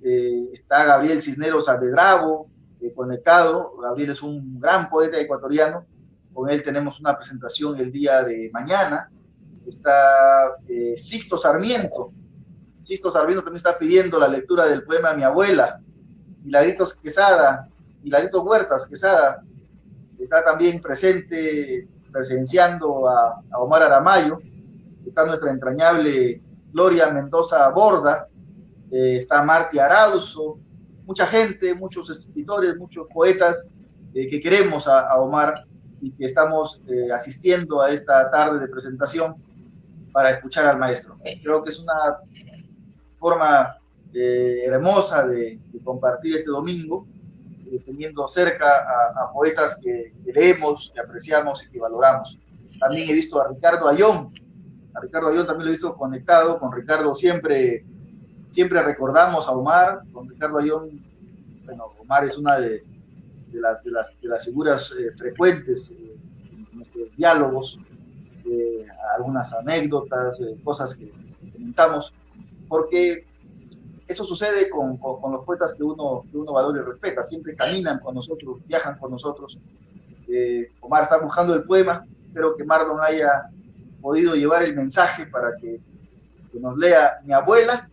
Está Gabriel Cisneros Aldedrago conectado. Gabriel es un gran poeta ecuatoriano. Con él tenemos una presentación el día de mañana. Está Sixto Sarmiento. Sixto Sarmiento también está pidiendo la lectura del poema Mi Abuela. Milagritos Quesada, Milagritos Huertas Quesada está también presente, presenciando a Omar Aramayo. Está nuestra entrañable Gloria Mendoza Borda, está Marti Arauzo, mucha gente, muchos escritores, muchos poetas que queremos a Omar y que estamos asistiendo a esta tarde de presentación para escuchar al maestro. Creo que es una forma hermosa de compartir este domingo, teniendo cerca a poetas que leemos, que apreciamos y que valoramos. También he visto a Ricardo Ayón también lo he visto conectado. Con Ricardo siempre recordamos a Omar. Con Ricardo Ayón, bueno, Omar es una de las figuras frecuentes en nuestros diálogos, algunas anécdotas, cosas que comentamos, porque eso sucede con los poetas que uno valora y respeta. Siempre caminan con nosotros, viajan con nosotros. Omar está buscando el poema. Espero que Marlon haya podido llevar el mensaje para que nos lea Mi Abuela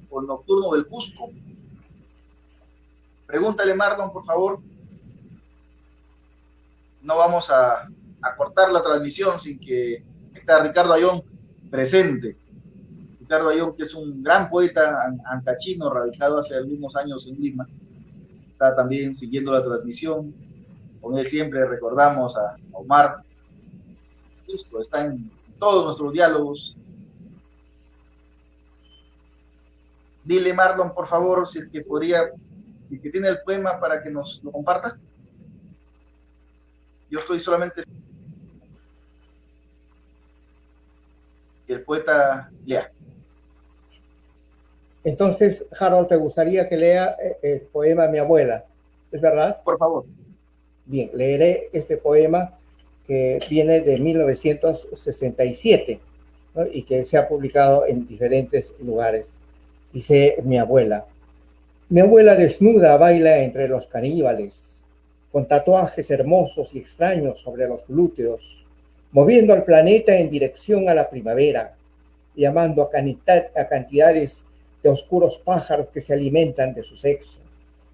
o El Nocturno del Cusco. Pregúntale, Marlon, por favor. No vamos a cortar la transmisión sin que esté Ricardo Ayón presente. Ricardo Ayón, que es un gran poeta ancachino, radicado hace algunos años en Lima, está también siguiendo la transmisión. Con él siempre recordamos a Omar. Listo, está en todos nuestros diálogos. Dile, Marlon, por favor, si es que tiene el poema para que nos lo comparta. Yo estoy solamente... que el poeta lea. Entonces, Harold, ¿te gustaría que lea el poema Mi Abuela? ¿Es verdad? Por favor. Bien, leeré este poema que viene de 1967, ¿no? Y que se ha publicado en diferentes lugares. Dice Mi Abuela. Mi abuela desnuda baila entre los caníbales, con tatuajes hermosos y extraños sobre los glúteos, moviendo al planeta en dirección a la primavera, llamando a cantidades de oscuros pájaros que se alimentan de su sexo,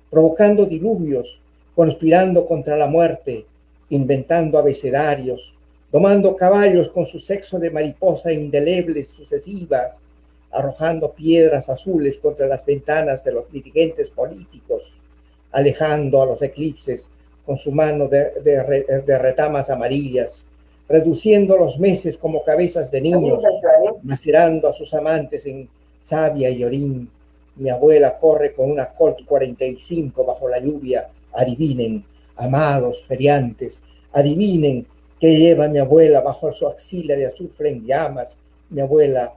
provocando diluvios, conspirando contra la muerte, inventando abecedarios, domando caballos con su sexo de mariposa indelebles sucesivas, arrojando piedras azules contra las ventanas de los dirigentes políticos, alejando a los eclipses con su mano de retamas amarillas, reduciendo los meses como cabezas de niños, macerando a sus amantes en savia y orín. Mi abuela corre con una Colt 45 bajo la lluvia. Adivinen, amados feriantes, adivinen qué lleva mi abuela bajo su axila de azufre en llamas. Mi abuela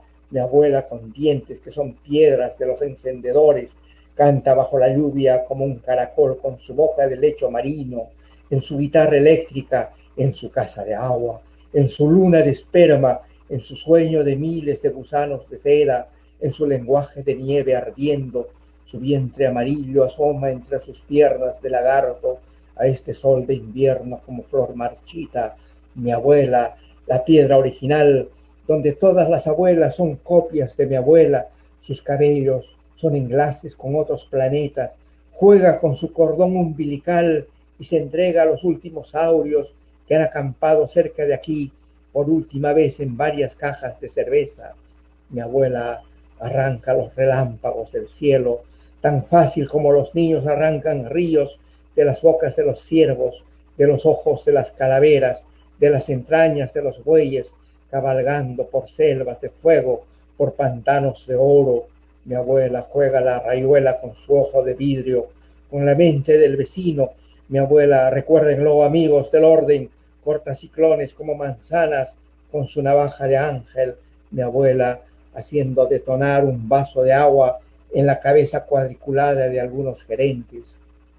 con dientes que son piedras de los encendedores, canta bajo la lluvia como un caracol con su boca de lecho marino, en su guitarra eléctrica, en su casa de agua, en su luna de esperma, en su sueño de miles de gusanos de seda, en su lenguaje de nieve ardiendo. Su vientre amarillo asoma entre sus piernas de lagarto a este sol de invierno como flor marchita. Mi abuela, la piedra original, donde todas las abuelas son copias de mi abuela. Sus cabellos son enlaces con otros planetas. Juega con su cordón umbilical y se entrega a los últimos saurios que han acampado cerca de aquí por última vez en varias cajas de cerveza. Mi abuela arranca los relámpagos del cielo, tan fácil como los niños arrancan ríos de las bocas de los ciervos, de los ojos de las calaveras, de las entrañas de los bueyes, cabalgando por selvas de fuego, por pantanos de oro. Mi abuela juega la rayuela con su ojo de vidrio, con la mente del vecino. Mi abuela, recuérdenlo, amigos del orden, corta ciclones como manzanas con su navaja de ángel. mi abuela haciendo detonar un vaso de agua en la cabeza cuadriculada de algunos gerentes,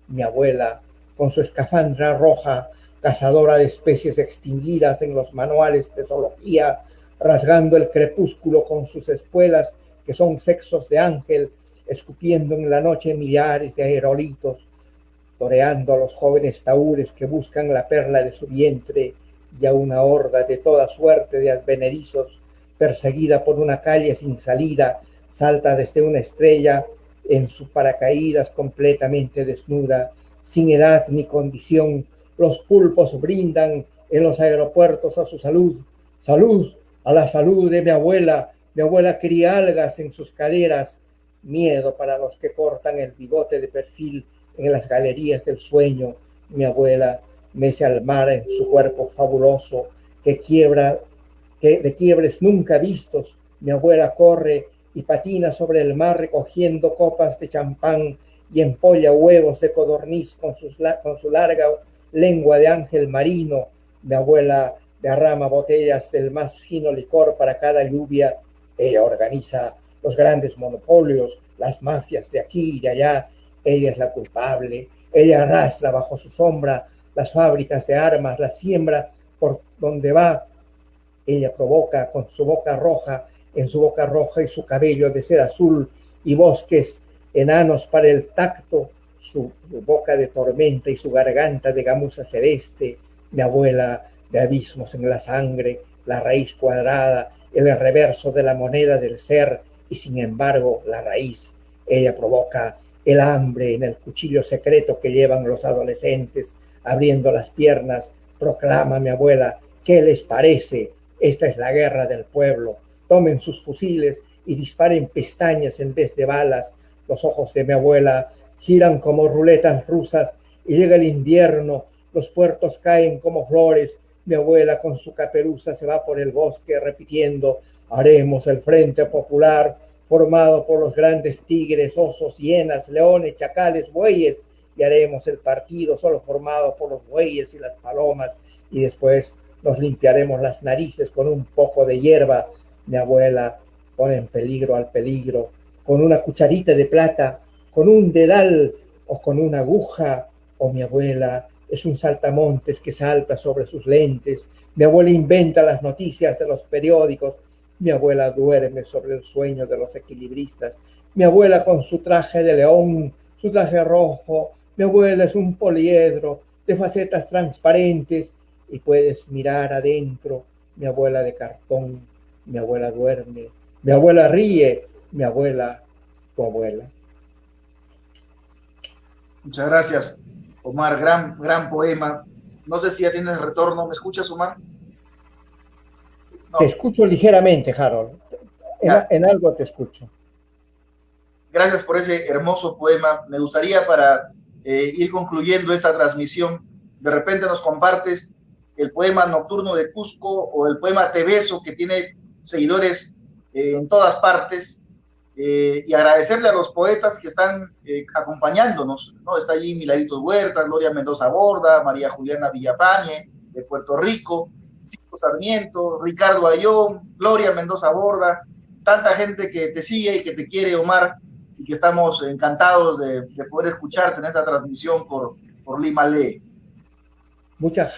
mi abuela con su escafandra roja, cazadora de especies extinguidas en los manuales de zoología, rasgando el crepúsculo con sus espuelas, que son sexos de ángel, escupiendo en la noche millares de aerolitos, toreando a los jóvenes taúres que buscan la perla de su vientre, y a una horda de toda suerte de advenerizos, perseguida por una calle sin salida, salta desde una estrella en su paracaídas completamente desnuda, sin edad ni condición. Los pulpos brindan en los aeropuertos a su salud. Salud, a la salud de mi abuela. Mi abuela cría algas en sus caderas. Miedo para los que cortan el bigote de perfil en las galerías del sueño. Mi abuela mece al mar en su cuerpo fabuloso que quiebra, que de quiebres nunca vistos. Mi abuela corre y patina sobre el mar recogiendo copas de champán y empolla huevos de codorniz con su larga lengua de ángel marino. Mi abuela derrama botellas del más fino licor para cada lluvia. Ella organiza los grandes monopolios, las mafias de aquí y de allá. Ella es la culpable. Ella arrastra bajo su sombra las fábricas de armas, las siembra por donde va. Ella provoca con su boca roja, en su boca roja y su cabello de seda azul y bosques enanos para el tacto, su boca de tormenta y su garganta de gamuza celeste. Mi abuela de abismos en la sangre, la raíz cuadrada, el reverso de la moneda del ser y sin embargo la raíz. Ella provoca el hambre en el cuchillo secreto que llevan los adolescentes, abriendo las piernas. Proclama mi abuela, ¿qué les parece? Esta es la guerra del pueblo. Tomen sus fusiles y disparen pestañas en vez de balas. Los ojos de mi abuela giran como ruletas rusas y llega el invierno. Los puertos caen como flores. Mi abuela con su caperuza se va por el bosque repitiendo: haremos el Frente Popular, formado por los grandes tigres, osos, hienas, leones, chacales, bueyes, y haremos el partido solo formado por los bueyes y las palomas, y después nos limpiaremos las narices con un poco de hierba. Mi abuela pone en peligro al peligro, con una cucharita de plata, con un dedal o con una aguja. O mi abuela es un saltamontes que salta sobre sus lentes. Mi abuela inventa las noticias de los periódicos. Mi abuela duerme sobre el sueño de los equilibristas. Mi abuela con su traje de león, su traje rojo. Mi abuela es un poliedro de facetas transparentes y puedes mirar adentro. Mi abuela de cartón. Mi abuela duerme. Mi abuela ríe. Mi abuela, tu abuela. Muchas gracias, Omar. Gran poema. No sé si ya tienes retorno. ¿Me escuchas, Omar? No. Te escucho ligeramente, Harold. En algo te escucho. Gracias por ese hermoso poema. Me gustaría, para ir concluyendo esta transmisión, de repente nos compartes el poema Nocturno de Cusco o el poema Te Beso, que tiene seguidores en todas partes, y agradecerle a los poetas que están acompañándonos, ¿no? Está allí Milagritos Huerta, Gloria Mendoza Borda, María Juliana Villapañe, de Puerto Rico, Cinco Sarmiento, Ricardo Ayón, Gloria Mendoza Borda, tanta gente que te sigue y que te quiere, Omar, y que estamos encantados de poder escucharte en esta transmisión por Lima Lee. Muchas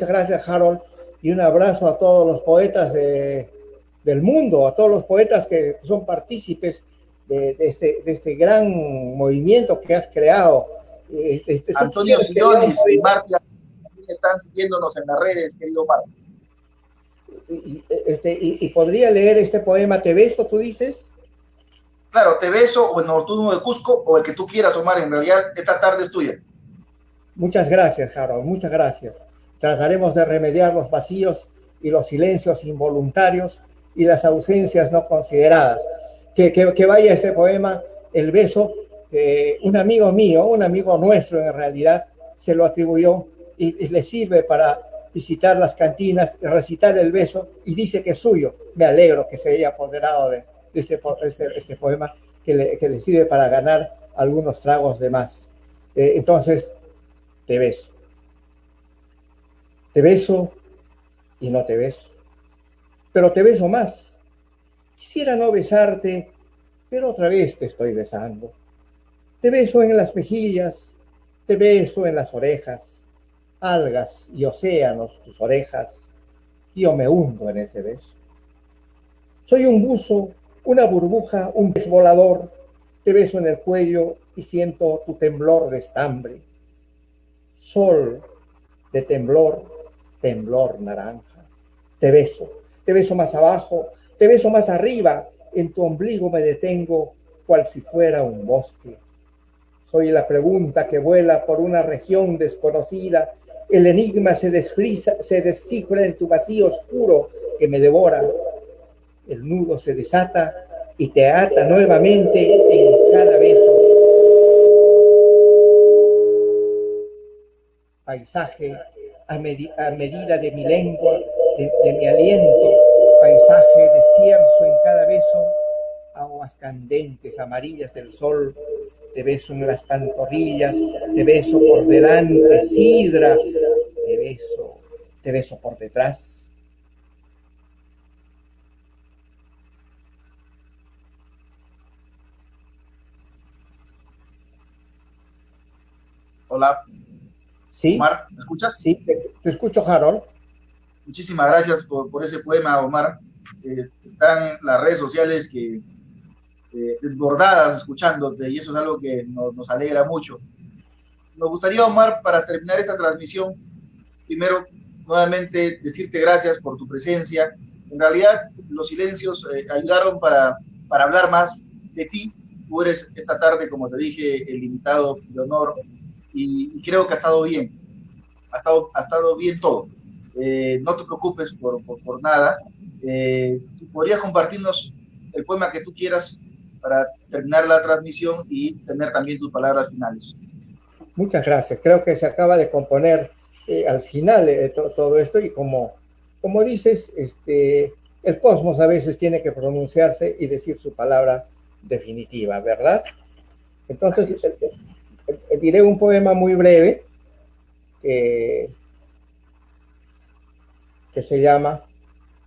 gracias, Harold, y un abrazo a todos los poetas del mundo, a todos los poetas que son partícipes de este gran movimiento que has creado. Antonio Sillones y Marta están siguiéndonos en las redes, querido Omar. Y podría leer este poema Te Beso, tú dices. Claro, Te Beso o el Nocturno de Cusco o el que tú quieras, Omar. En realidad esta tarde es tuya. Muchas gracias, Harold, muchas gracias. Trataremos de remediar los vacíos y los silencios involuntarios y las ausencias no consideradas. Que vaya este poema, El Beso, un amigo mío, un amigo nuestro en realidad, se lo atribuyó y le sirve para visitar las cantinas, recitar El Beso, y dice que es suyo. Me alegro que se haya apoderado de este poema que le sirve para ganar algunos tragos de más. Entonces, te beso. Te beso y no te beso. Pero te beso más. Quisiera no besarte, pero otra vez te estoy besando. Te beso en las mejillas, te beso en las orejas, algas y océanos tus orejas, y yo me hundo en ese beso. Soy un buzo, una burbuja, un pez volador, te beso en el cuello y siento tu temblor de estambre. Sol de temblor, temblor naranja. Te beso más abajo, te beso más arriba, en tu ombligo me detengo, cual si fuera un bosque. Soy la pregunta que vuela por una región desconocida, el enigma se descifra en tu vacío oscuro que me devora. El nudo se desata y te ata nuevamente en cada beso. Paisaje a medida de mi lengua, de mi aliento, paisaje desierto en cada beso, aguas candentes, amarillas del sol, te beso en las pantorrillas, te beso por delante, sidra, te beso por detrás. Hola, ¿Sí? Omar, ¿me escuchas? Sí, te escucho, Harold. Muchísimas gracias por ese poema, Omar. Están las redes sociales desbordadas escuchándote y eso es algo que nos alegra mucho. Nos gustaría, Omar, para terminar esta transmisión, primero, nuevamente decirte gracias por tu presencia. En realidad, los silencios ayudaron para hablar más de ti. Tú eres esta tarde, como te dije, el invitado de honor y creo que ha estado bien. Ha estado bien todo. No te preocupes por nada. ¿Podrías compartirnos el poema que tú quieras para terminar la transmisión y tener también tus palabras finales? Muchas gracias. Creo que se acaba de componer al final todo esto y como dices, el cosmos a veces tiene que pronunciarse y decir su palabra definitiva, ¿verdad? Entonces, diré un poema muy breve que se llama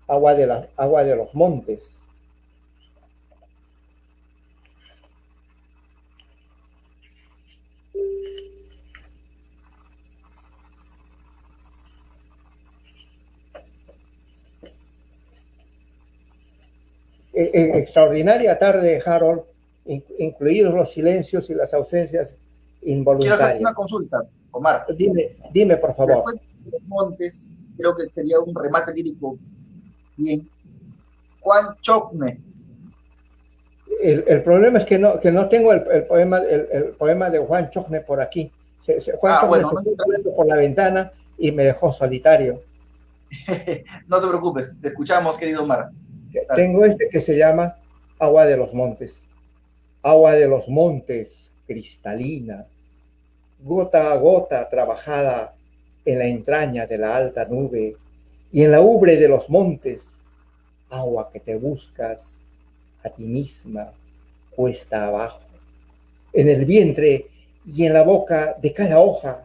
Agua de los Montes. Extraordinaria tarde, Harold, incluidos los silencios y las ausencias involuntarias. Quiero hacer una consulta, Omar. Dime, por favor. Después de los Montes, creo que sería un remate lírico bien. Juan Chocne. El problema es que no tengo el poema de Juan Chocne por aquí. Juan Chocne se fue corriendo por la ventana y me dejó solitario. No te preocupes, te escuchamos, querido Omar. Tengo que se llama Agua de los Montes. Agua de los montes, cristalina, gota a gota trabajada en la entraña de la alta nube y en la ubre de los montes, agua que te buscas a ti misma cuesta abajo, en el vientre y en la boca de cada hoja,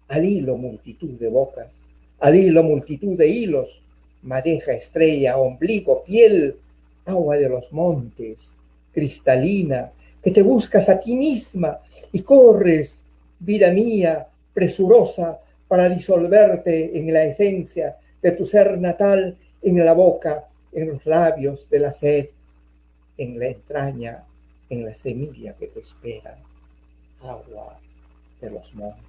al hilo multitud de bocas, al hilo multitud de hilos, madeja, estrella, ombligo, piel, agua de los montes, cristalina, que te buscas a ti misma y corres, vida mía, presurosa, para disolverte en la esencia de tu ser natal, en la boca, en los labios de la sed, en la entraña, en la semilla que te espera, agua de los montes.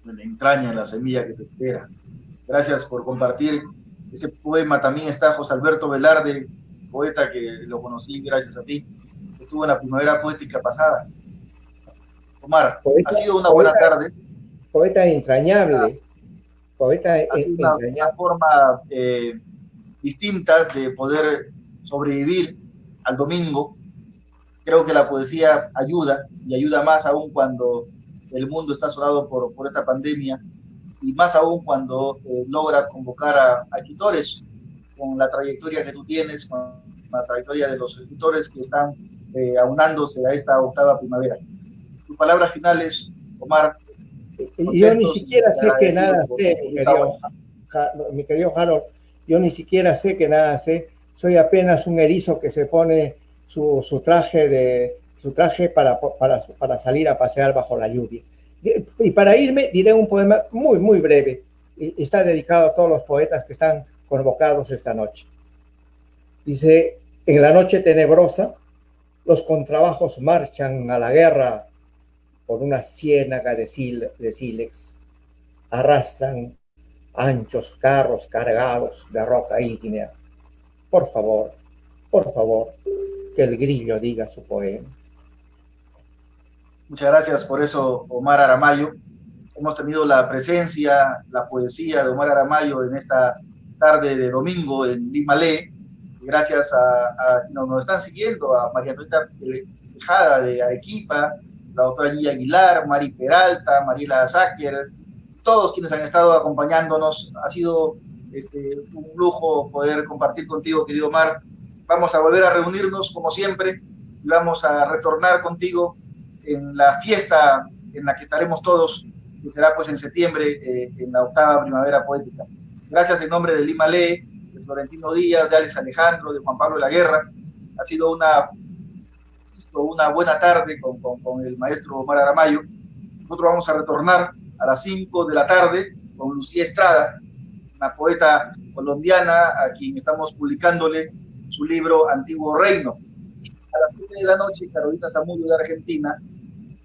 En la entraña, en la semilla que te espera. Gracias por compartir ese poema. También está José Alberto Velarde, poeta que lo conocí gracias a ti. Estuvo en la primavera poética pasada. Omar, ha sido una buena tarde. Poeta entrañable. Ha sido una forma distinta de poder sobrevivir al domingo. Creo que la poesía ayuda y ayuda más aún cuando el mundo está asolado por esta pandemia y más aún cuando logra convocar a escritores con la trayectoria que tú tienes, con la trayectoria de los escritores que están aunándose a esta octava primavera. Tus palabras finales, Omar. Yo ni siquiera sé que nada sé, mi querido Harold, yo ni siquiera sé que nada sé, Soy apenas un erizo que se pone su traje para salir a pasear bajo la lluvia. Y para irme diré un poema muy, muy breve. Y está dedicado a todos los poetas que están convocados esta noche. Dice: en la noche tenebrosa, los contrabajos marchan a la guerra por una ciénaga de sílex. Arrastran anchos carros cargados de roca ígnea. Por favor, que el grillo diga su poema. Muchas gracias por eso, Omar Aramayo. Hemos tenido la presencia, la poesía de Omar Aramayo en esta tarde de domingo en Lima Lee. Gracias a nos están siguiendo, a María Antonieta Tejada de Arequipa, la doctora Gilla Aguilar, Mari Peralta, Mariela Záquer, todos quienes han estado acompañándonos. Ha sido un lujo poder compartir contigo, querido Omar. Vamos a volver a reunirnos como siempre y vamos a retornar contigo en la fiesta en la que estaremos todos, que será pues en septiembre, en la 8ª Primavera Poética. Gracias en nombre de Lima Lee, de Florentino Díaz, de Alex Alejandro, de Juan Pablo de la Guerra. Ha sido una buena tarde con el maestro Omar Aramayo. Nosotros vamos a retornar a las 5 de la tarde con Lucía Estrada, una poeta colombiana a quien estamos publicándole su libro Antiguo Reino. A las 7 de la noche, Carolina Zamudio de Argentina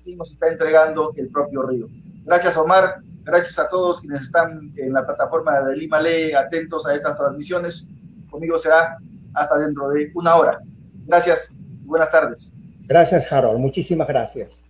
y nos está entregando El propio río. Gracias, Omar. Gracias a todos quienes están en la plataforma de Lima Lee atentos a estas transmisiones. Conmigo será hasta dentro de una hora. Gracias y buenas tardes. Gracias, Harold. Muchísimas gracias.